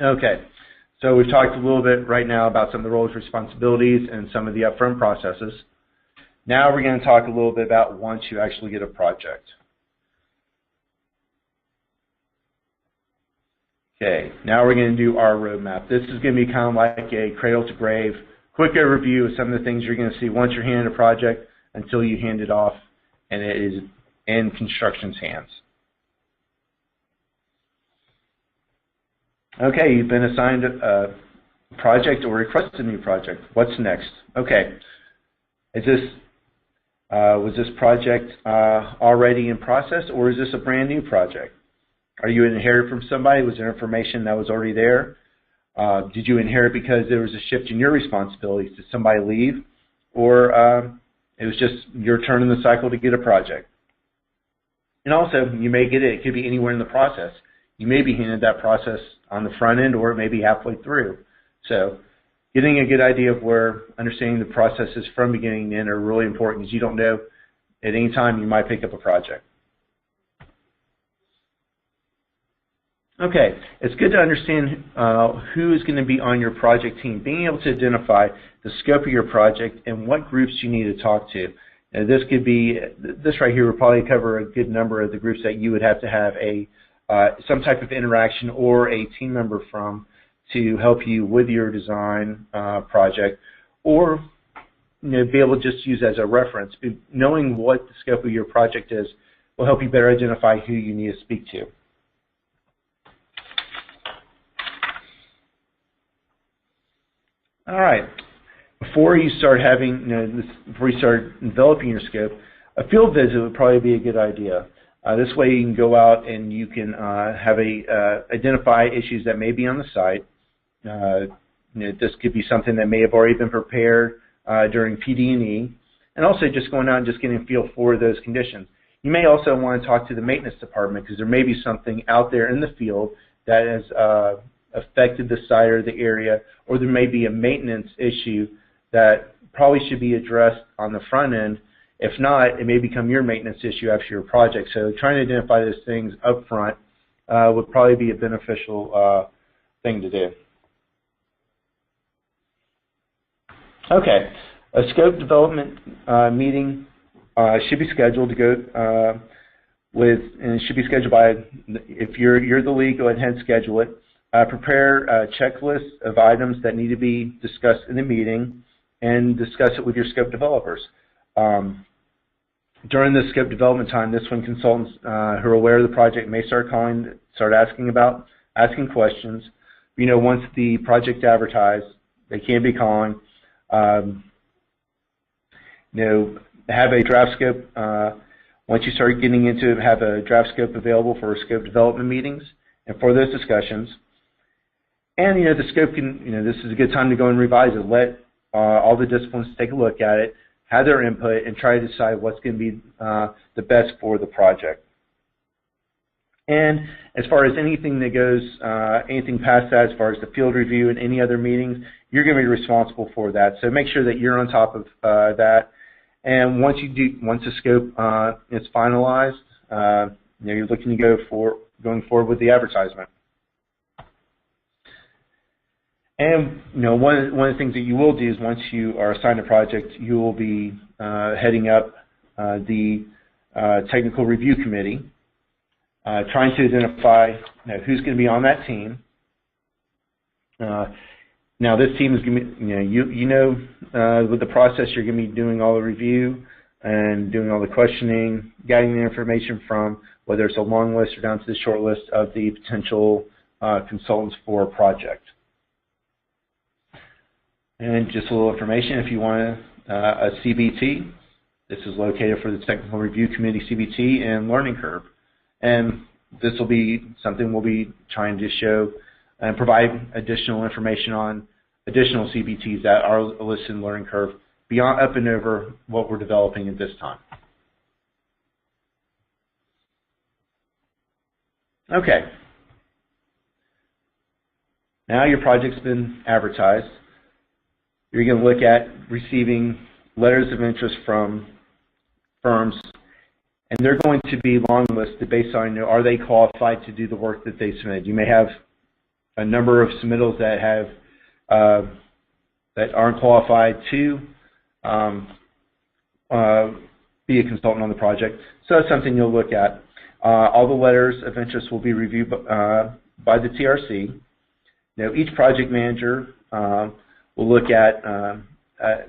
Okay, so we've talked a little bit right now about some of the roles, responsibilities, and some of the upfront processes. Now we're going to talk a little bit about once you actually get a project. Okay, now we're going to do our roadmap. This is going to be kind of like a cradle to grave, quick overview of some of the things you're going to see once you're handed a project until you hand it off and it is in construction's hands. Okay, you've been assigned a project or requested a new project. What's next? Okay, was this project already in process, or is this a brand new project? Are you inherited from somebody? Was there information that was already there? Did you inherit because there was a shift in your responsibilities? Did somebody leave? Or it was just your turn in the cycle to get a project? And also, you may get it. It could be anywhere in the process. You may be handed that process on the front end, or it may be halfway through. So getting a good idea of where understanding the processes from beginning to end are really important, because you don't know at any time you might pick up a project. Okay, it's good to understand who is going to be on your project team, being able to identify the scope of your project and what groups you need to talk to. Now, this right here would probably cover a good number of the groups that you would have to have some type of interaction or a team member from to help you with your design project, or be able to just use as a reference. Knowing what the scope of your project is will help you better identify who you need to speak to. All right. Before you start before you start developing your scope, a field visit would probably be a good idea. This way, you can go out and you can identify issues that may be on the site. This could be something that may have already been prepared during PD&E, and also just going out and just getting a feel for those conditions. You may also want to talk to the maintenance department, because there may be something out there in the field that has affected the site or the area, or there may be a maintenance issue that probably should be addressed on the front end. If not, it may become your maintenance issue after your project. So trying to identify those things up front would probably be a beneficial thing to do. Okay, a scope development meeting should be scheduled to go and it should be scheduled by, if you're the lead, go ahead and schedule it. Prepare a checklist of items that need to be discussed in the meeting and discuss it with your scope developers. During the scope development time, this when consultants who are aware of the project may start asking questions. Once the project advertised, they can be calling. Have a draft scope. Once you start getting into it, have a draft scope available for scope development meetings and for those discussions. And the scope can, this is a good time to go and revise it. Let all the disciplines take a look at it, have their input, and try to decide what's going to be the best for the project. And as far as anything that goes, anything past that, as far as the field review and any other meetings, you're going to be responsible for that. So make sure that you're on top of that. And once the scope is finalized, you're looking to going forward with the advertisement. And one of the things that you will do is once you are assigned a project, you will be heading up the technical review committee, trying to identify who's going to be on that team. Now this team is going to be, with the process, you're going to be doing all the review and doing all the questioning, getting the information from whether it's a long list or down to the short list of the potential consultants for a project. And just a little information, if you want a CBT, this is located for the Technical Review Committee CBT and Learning Curve. And this will be something we'll be trying to show and provide additional information on additional CBTs that are listed in Learning Curve beyond up and over what we're developing at this time. Okay. Now your project's been advertised. You're going to look at receiving letters of interest from firms, and they're going to be long listed based on are they qualified to do the work that they submitted. You may have a number of submittals that have that aren't qualified to be a consultant on the project. So that's something you'll look at. All the letters of interest will be reviewed by the TRC. Each project manager will look at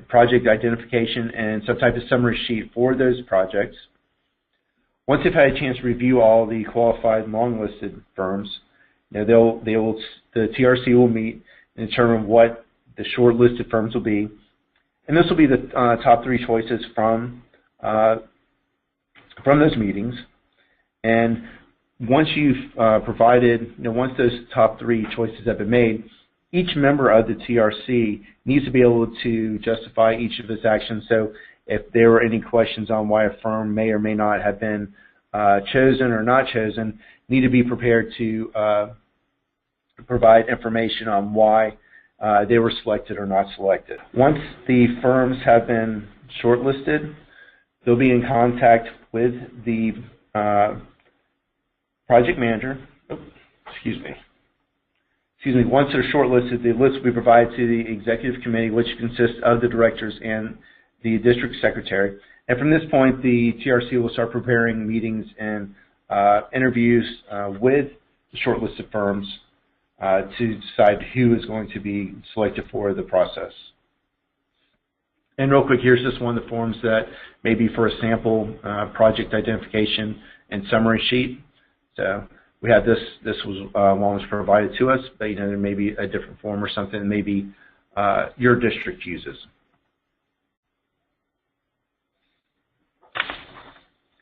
project identification and some type of summary sheet for those projects. Once they've had a chance to review all the qualified long-listed firms, the TRC will meet and determine what the short-listed firms will be. And this will be the top 3 choices from those meetings. And once you've provided, once those top 3 choices have been made, each member of the TRC needs to be able to justify each of its actions. So if there were any questions on why a firm may or may not have been chosen or not chosen, need to be prepared to provide information on why they were selected or not selected. Once the firms have been shortlisted, they'll be in contact with the project manager. Once they're shortlisted, the list will be provided to the executive committee, which consists of the directors and the district secretary. And from this point, the TRC will start preparing meetings and interviews with the shortlisted firms to decide who is going to be selected for the process. And real quick, here's just one of the forms that may be for a sample project identification and summary sheet. So we have this was one was provided to us, but there may be a different form or something that maybe your district uses.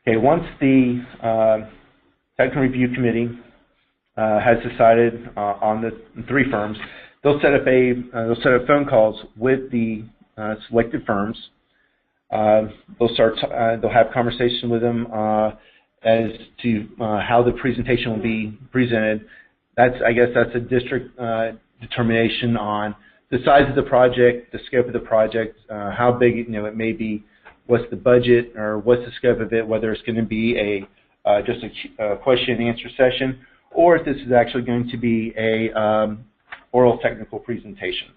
Okay, once the technical review committee has decided on the 3 firms, they'll set up phone calls with the selected firms. They'll have conversation with them as to how the presentation will be presented. I guess that's a district determination on the size of the project, the scope of the project, how big it may be, what's the budget or what's the scope of it, whether it's going to be just a question and answer session, or if this is actually going to be a oral technical presentation.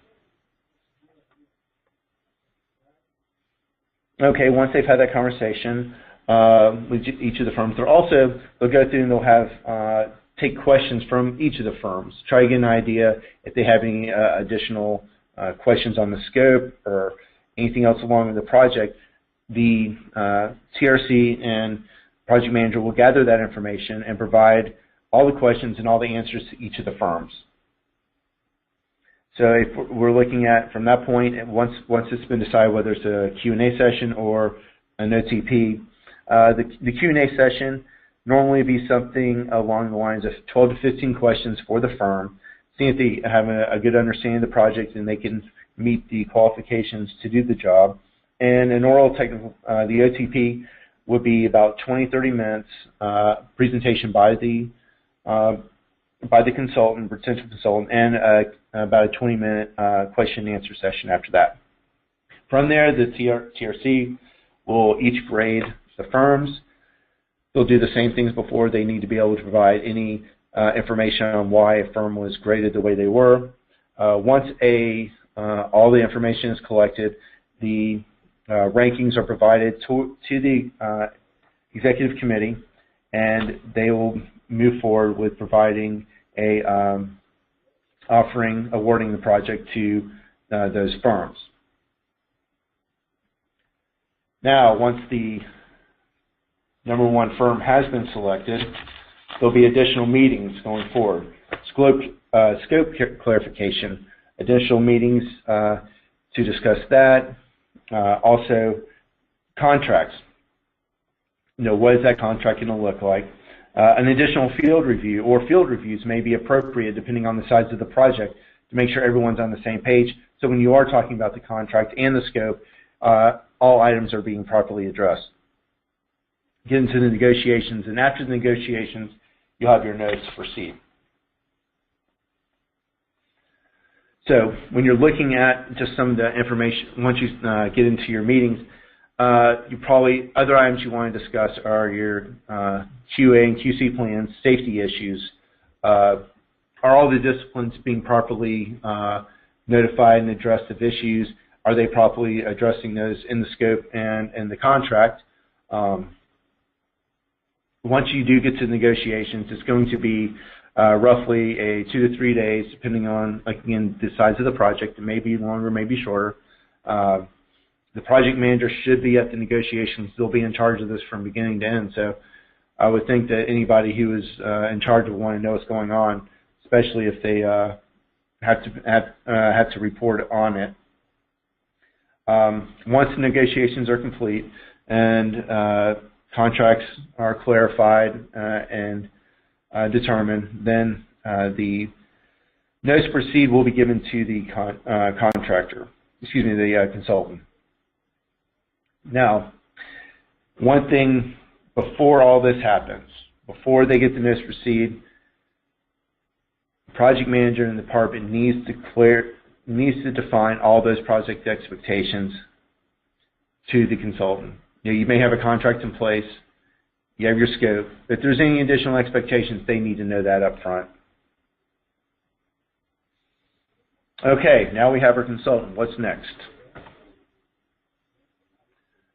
Okay, once they've had that conversation with each of the firms, they'll go through and they'll have take questions from each of the firms, try to get an idea if they have any additional questions on the scope or anything else along with the project. the TRC and project manager will gather that information and provide all the questions and all the answers to each of the firms. So if we're looking at, from that point, once it's been decided whether it's a Q&A session or an OTP, the Q&A session normally be something along the lines of 12 to 15 questions for the firm, seeing if they have a good understanding of the project and they can meet the qualifications to do the job. And an oral technical, the OTP would be about 20-30 minutes presentation by the consultant, potential consultant, and about a 20-minute question and answer session after that. From there, the TRC will each grade the firms. They'll do the same things before. They need to be able to provide any information on why a firm was graded the way they were. Once all the information is collected, the rankings are provided to the executive committee, and they will move forward with providing awarding the project to those firms. Now, once the number one firm has been selected, there'll be additional meetings going forward. Scope clarification, additional meetings to discuss that. Also, contracts. What is that contract going to look like? An additional field review or field reviews may be appropriate depending on the size of the project to make sure everyone's on the same page. So when you are talking about the contract and the scope, all items are being properly addressed. Get into the negotiations, and after the negotiations, you'll have your notice to proceed. So when you're looking at just some of the information, once you get into your meetings, other items you want to discuss are your QA and QC plans, safety issues. Are all the disciplines being properly notified and addressed of issues? Are they properly addressing those in the scope and in the contract? Once you do get to negotiations, it's going to be roughly 2 to 3 days, depending on, again, the size of the project. It may be longer, may be shorter. The project manager should be at the negotiations. They'll be in charge of this from beginning to end. So I would think that anybody who is in charge would want to know what's going on, especially if they have to report on it. Once the negotiations are complete and contracts are clarified and determined, then the notice to proceed will be given to the the consultant. Now, one thing before all this happens, before they get the notice to proceed, the project manager in the department needs to define all those project expectations to the consultant. You may have a contract in place, you have your scope. If there's any additional expectations, they need to know that up front. Okay, now we have our consultant. What's next?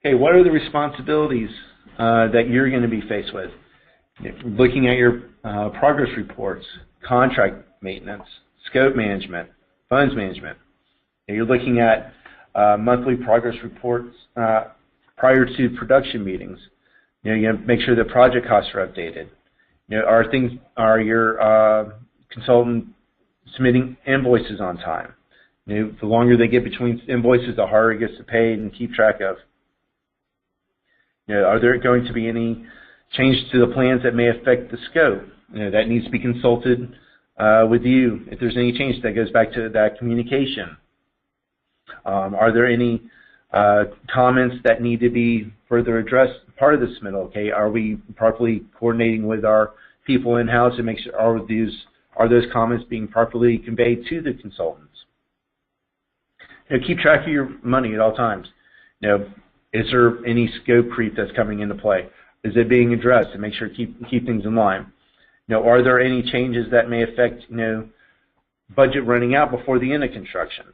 Okay, what are the responsibilities that you're going to be faced with? Looking at your progress reports, contract maintenance, scope management, funds management. You're looking at monthly progress reports prior to production meetings. You have to make sure the project costs are updated. Are your consultant submitting invoices on time? The longer they get between invoices, the harder it gets to pay and keep track of. Are there going to be any changes to the plans that may affect the scope? That needs to be consulted with you. If there's any change, that goes back to that communication. Are there any comments that need to be further addressed part of the submittal? Okay, are we properly coordinating with our people in-house to make sure are those comments being properly conveyed to the consultants? Keep track of your money at all times. Is there any scope creep that's coming into play? Is it being addressed? And make sure to keep things in line. Are there any changes that may affect budget running out before the end of construction?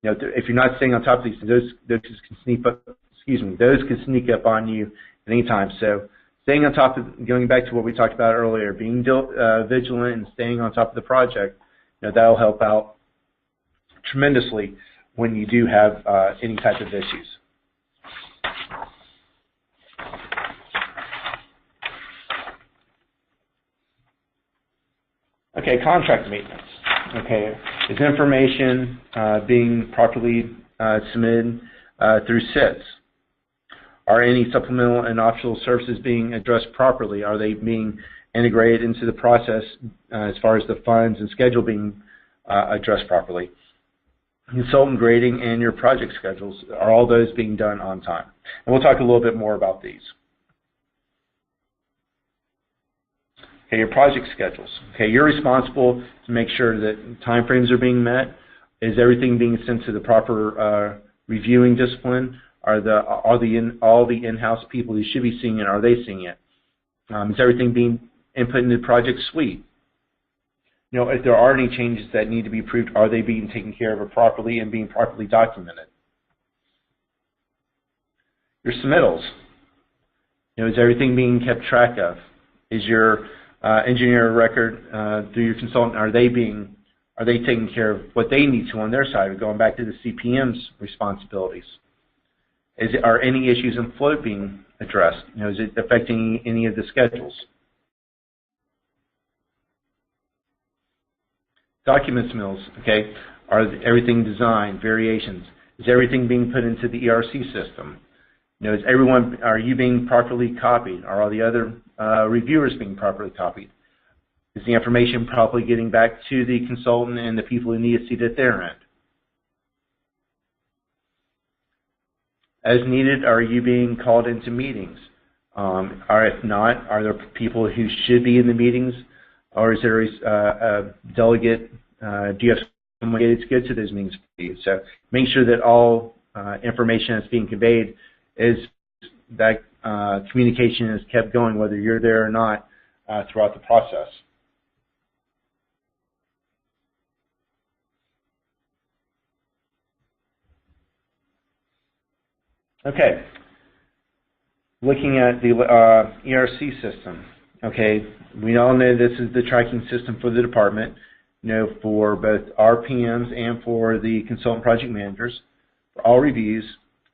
If you're not staying on top of these, those can sneak up. Those can sneak up on you at any time. So, staying on top of, going back to what we talked about earlier, being vigilant and staying on top of the project, that'll help out tremendously when you do have any type of issues. Okay, contract maintenance. Okay, is information being properly submitted through SITs? Are any supplemental and optional services being addressed properly? Are they being integrated into the process as far as the funds and schedule being addressed properly? Consultant grading and your project schedules, are all those being done on time? And we'll talk a little bit more about these. Okay, your project schedules. Okay, you're responsible to make sure that time frames are being met. Is everything being sent to the proper reviewing discipline? Are all the in-house people who should be seeing it, are they seeing it? Is everything being input into the project suite? You know, if there are any changes that need to be approved, are they being taken care of properly and being properly documented? Your submittals. You know, is everything being kept track of? Is your engineer record through your consultant, are they taking care of what they need to on their side, going back to the CPM's responsibilities? Are any issues in float being addressed? You know, is it affecting any of the schedules? Documents mills, okay. Are everything designed, variations? Is everything being put into the ERC system? You know, are you being properly copied? Are all the other reviewers being properly copied? Is the information properly getting back to the consultant and the people who need to see it at their end? As needed, are you being called into meetings? Or if not, are there people who should be in the meetings? Or is there a delegate? Do you have someone to go to those meetings for you? So make sure that all information that's being conveyed is that communication is kept going, whether you're there or not, throughout the process. Okay, looking at the ERC system. Okay, we all know this is the tracking system for the department, you know, for both our PMs and for the consultant project managers, for all reviews.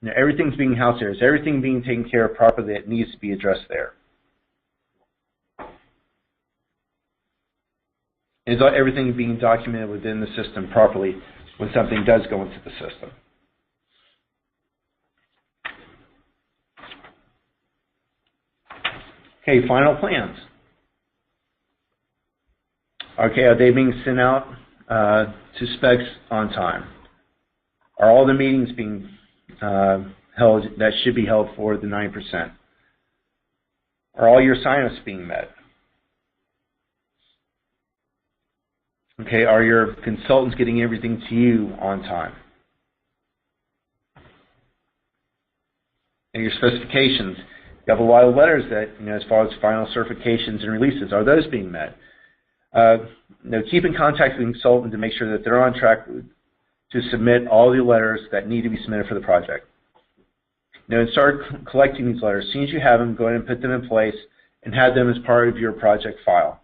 You know, everything's being housed there. Is everything being taken care of properly that needs to be addressed there? Is everything being documented within the system properly when something does go into the system? Okay, final plans. Okay, are they being sent out to specs on time? Are all the meetings being held that should be held for the 9%? Are all your sign-ups being met? Okay, are your consultants getting everything to you on time? And your specifications. You have a lot of letters that, you know, as far as final certifications and releases, are those being met? You know, keep in contact with the consultant to make sure that they're on track to submit all the letters that need to be submitted for the project. You know, and start collecting these letters. As soon as you have them, go ahead and put them in place and have them as part of your project file.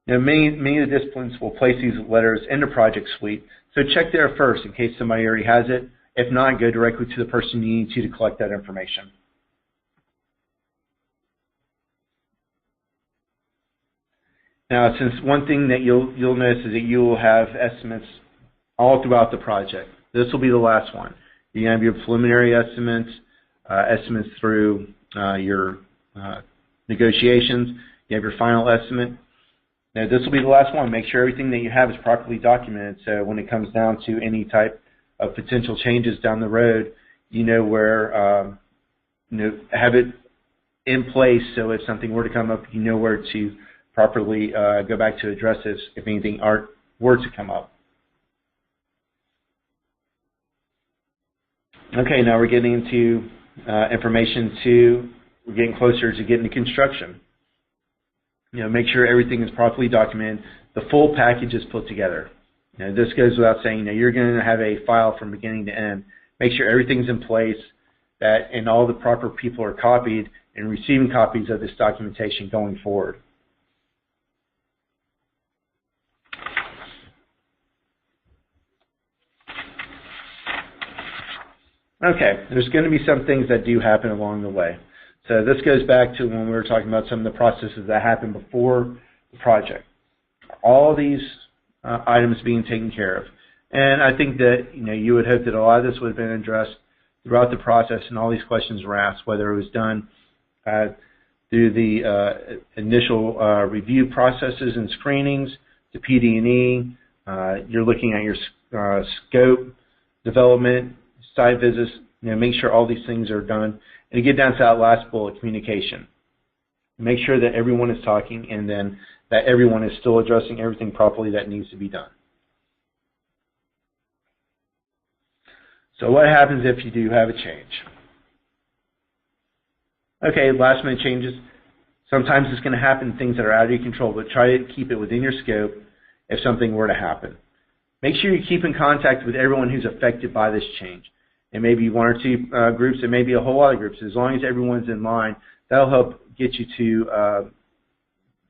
You know, many of the disciplines will place these letters in the project suite, so check there first in case somebody already has it. If not, go directly to the person you need to collect that information. Now, since one thing that you'll notice is that you will have estimates all throughout the project. This will be the last one. You have your preliminary estimates, estimates through your negotiations. You have your final estimate. Now, this will be the last one. Make sure everything that you have is properly documented, so when it comes down to any type of potential changes down the road, you know where, you know, have it in place, so if something were to come up, you know where to properly go back to address this if anything were to come up. Okay, now we're getting into we're getting closer to getting to construction. You know, make sure everything is properly documented. The full package is put together. You know, this goes without saying. You know, you're going to have a file from beginning to end. Make sure everything's in place, and all the proper people are copied and receiving copies of this documentation going forward. Okay, there's going to be some things that do happen along the way. So this goes back to when we were talking about some of the processes that happen before the project. all these items being taken care of. And I think that you would hope that a lot of this would have been addressed throughout the process, and all these questions were asked, whether it was done through the initial review processes and screenings, to PD&E. You're looking at your scope development, site visits. Make sure all these things are done, and to get down to that last bullet, communication. Make sure that everyone is talking, and then that everyone is still addressing everything properly that needs to be done. So what happens if you do have a change? Okay, last minute changes. Sometimes it's going to happen, things that are out of your control, but try to keep it within your scope if something were to happen. Make sure you keep in contact with everyone who's affected by this change. It may be one or two groups, it may be a whole lot of groups. As long as everyone's in line, that'll help get you to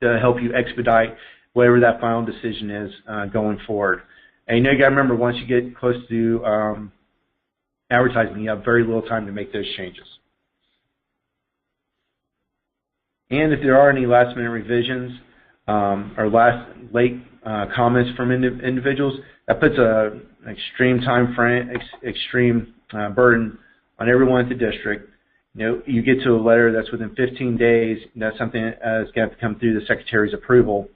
help you expedite whatever that final decision is going forward. And you got to remember, once you get close to advertising, you have very little time to make those changes. And if there are any last-minute revisions or late comments from individuals, that puts an extreme time frame, extreme burden on everyone at the district. You get to a letter that's within 15 days, that's something that's going to come through the Secretary's approval,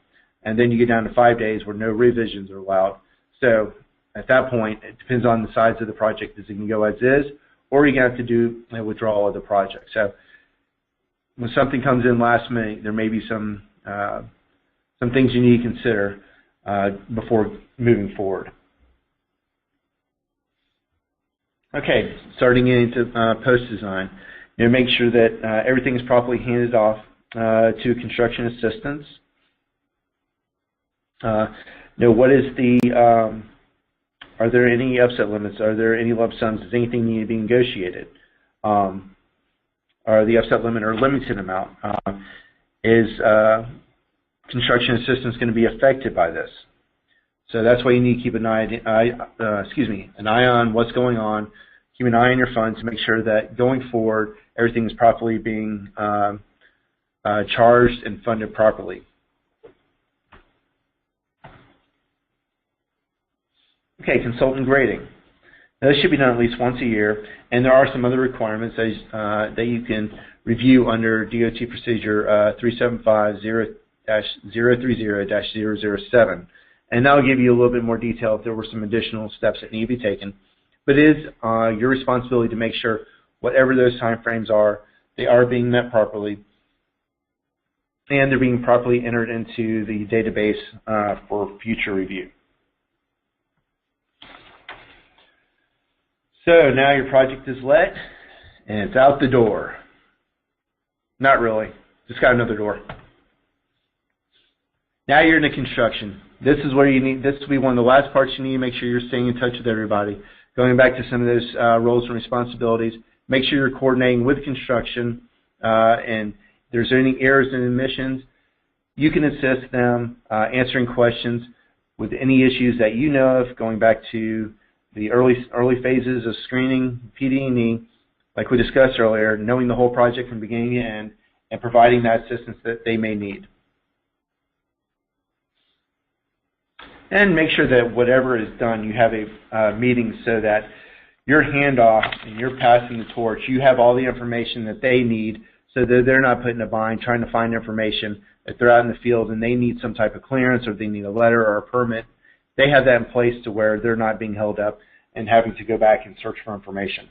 and then you get down to 5 days where no revisions are allowed. So at that point, it depends on the size of the project. Is it going to go as is, or are you going to have to do a withdrawal of the project? So when something comes in last minute, there may be some things you need to consider before moving forward. Okay, starting into post-design. Make sure that everything is properly handed off to construction assistants. What is the are there any upset limits? Are there any lump sums? Does anything need to be negotiated? Are the upset limit or limited amount? Is construction assistance going to be affected by this? So that's why you need to keep an eye on what's going on. Keep an eye on your funds to make sure that going forward, everything is properly being charged and funded properly. Okay, consultant grading. Now, this should be done at least once a year, and there are some other requirements that you can review under DOT Procedure 375-030-007. And that will give you a little bit more detail if there were some additional steps that need to be taken. But it is your responsibility to make sure whatever those time frames are, they are being met properly, and they're being properly entered into the database for future review. So now your project is let, and it's out the door. Not really. Just got another door. Now you're into construction. This is where you need. This will be one of the last parts you need to make sure you're staying in touch with everybody. Going back to some of those roles and responsibilities, make sure you're coordinating with construction, and if there's any errors and omissions, you can assist them answering questions with any issues that you know of, going back to the early phases of screening, PD&E, like we discussed earlier, knowing the whole project from beginning to end, and providing that assistance that they may need. And make sure that whatever is done, you have a meeting so that your handoff and you're passing the torch, you have all the information that they need so that they're not put in a bind trying to find information. If they're out in the field and they need some type of clearance or they need a letter or a permit, they have that in place to where they're not being held up and having to go back and search for information.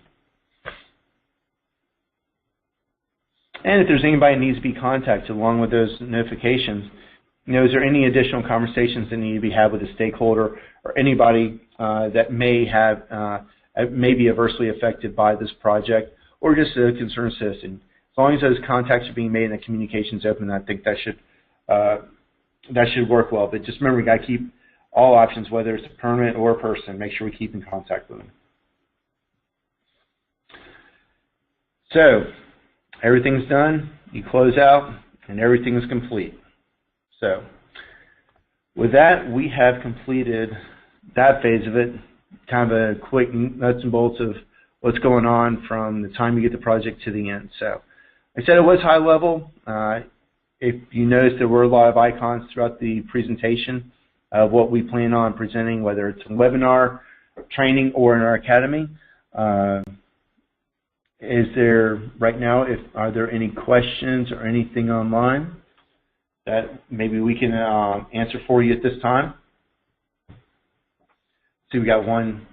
And if there's anybody that needs to be contacted along with those notifications, is there any additional conversations that need to be had with a stakeholder or anybody that may be adversely affected by this project, or just a concerned citizen? As long as those contacts are being made and the communication's open, I think that should work well. But just remember, we got to keep all options, whether it's a permit or a person, make sure we keep in contact with them. So everything's done, you close out, and everything is complete. So with that, we have completed that phase of it, kind of a quick nuts and bolts of what's going on from the time you get the project to the end. So like I said, it was high level. If you noticed, there were a lot of icons throughout the presentation. of what we plan on presenting, whether it's a webinar, training, or in our academy. Is there, right now, are there any questions or anything online that maybe we can answer for you at this time? So we got one.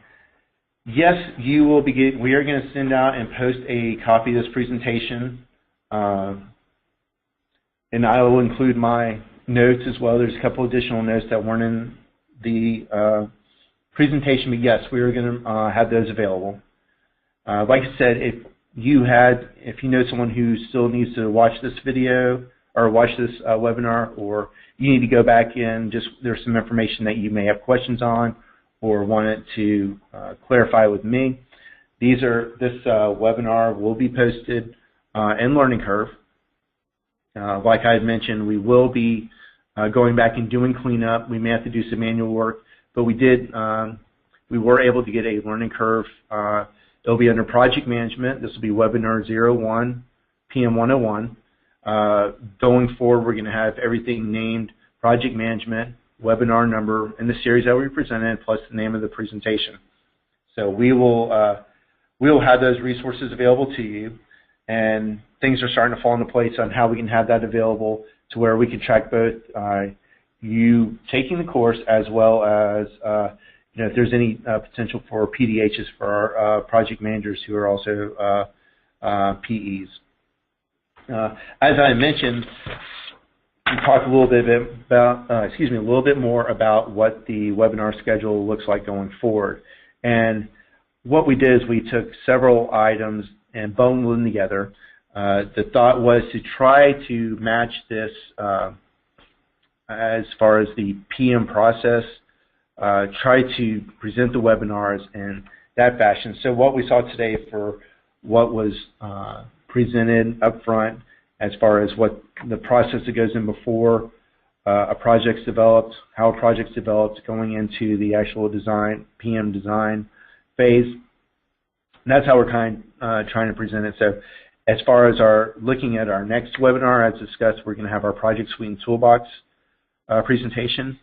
Yes, you will be getting, we are going to send out and post a copy of this presentation. And I will include my notes as well. There's a couple additional notes that weren't in the presentation, but yes, we are going to have those available. Like I said, if you know someone who still needs to watch this video or watch this webinar, or you need to go back in, there's some information that you may have questions on or wanted to clarify with me. This webinar will be posted in Learning Curve. Like I had mentioned, we will be going back and doing cleanup. We may have to do some manual work, but we were able to get a Learning Curve. It'll be under Project Management. This will be Webinar 01, PM 101. Going forward, we're going to have everything named Project Management, webinar number, and the series that we presented, plus the name of the presentation. So we will have those resources available to you, and things are starting to fall into place on how we can have that available to where we can track both you taking the course as well as if there's any potential for PDHs for our project managers who are also PEs. As I mentioned, we talked a little bit about, a little bit more about what the webinar schedule looks like going forward. And what we did is we took several items and bundled them together. The thought was to try to match this as far as the PM process, try to present the webinars in that fashion. So what we saw today for what was presented up front as far as what the process that goes in before a project's developed, how a project's developed, going into the actual design, PM design phase. And that's how we're trying to present it. So as far as looking at our next webinar, as discussed, we're going to have our Project Suite and Toolbox presentation.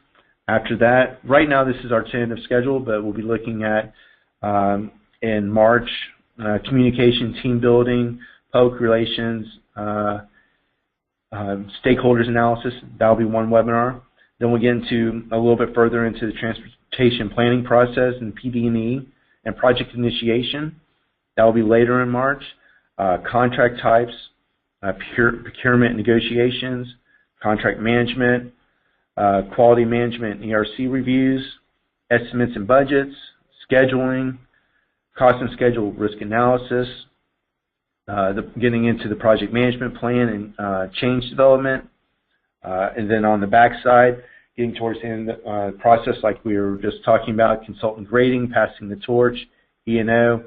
After that, right now this is our tentative schedule, but we'll be looking at in March, communication, team building, public relations, stakeholders analysis. That'll be one webinar. Then we'll get into a little bit further into the transportation planning process and PD&E and project initiation. That'll be later in March. Contract types, procurement negotiations, contract management, quality management and ERC reviews, estimates and budgets, scheduling, cost and schedule risk analysis, getting into the project management plan and change development, and then on the back side, getting towards the end of the process like we were just talking about, consultant grading, passing the torch, E&O,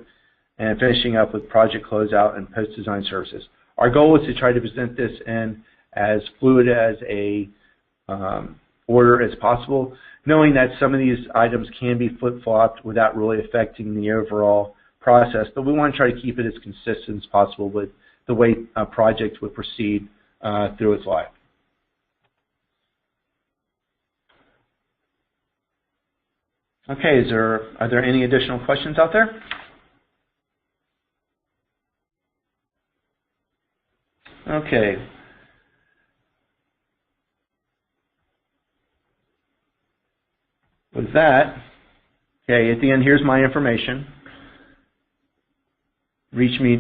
and finishing up with project closeout and post-design services. Our goal is to try to present this in as fluid as a order as possible, knowing that some of these items can be flip-flopped without really affecting the overall process, but we want to try to keep it as consistent as possible with the way a project would proceed through its life. Okay, are there any additional questions out there? Okay. With that, okay, at the end, here's my information. Reach me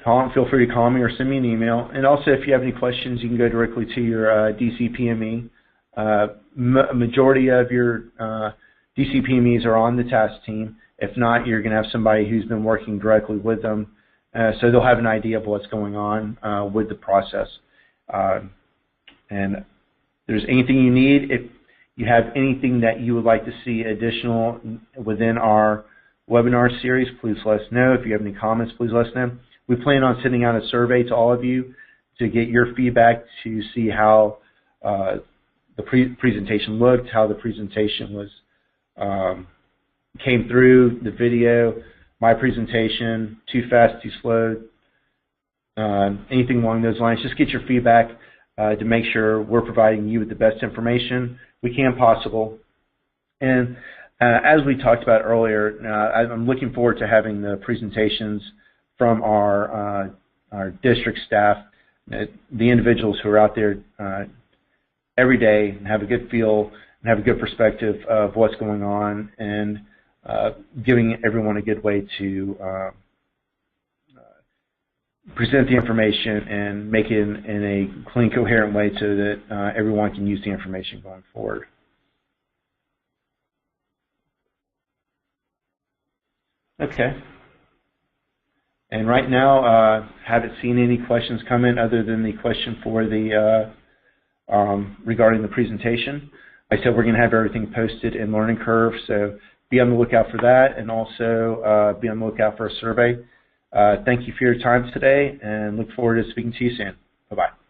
feel free to call me or send me an email. And also, if you have any questions, you can go directly to your DCPME. Majority of your DCPMEs are on the task team. If not, you're going to have somebody who's been working directly with them, so they'll have an idea of what's going on with the process. And if there's anything you need, if you have anything that you would like to see additional within our webinar series, please let us know. If you have any comments, please let us know. We plan on sending out a survey to all of you to get your feedback to see how the presentation looked, how the presentation was came through, the video, my presentation, too fast, too slow, anything along those lines. Just get your feedback to make sure we're providing you with the best information we can possible. And as we talked about earlier, I'm looking forward to having the presentations from our district staff, the individuals who are out there every day and have a good feel and have a good perspective of what's going on, and giving everyone a good way to present the information and make it in a clean, coherent way so that everyone can use the information going forward. Okay. And right now, haven't seen any questions come in other than the question for the regarding the presentation. I said we're going to have everything posted in Learning Curve, so be on the lookout for that, and also be on the lookout for a survey. Thank you for your time today, and look forward to speaking to you soon. Bye-bye.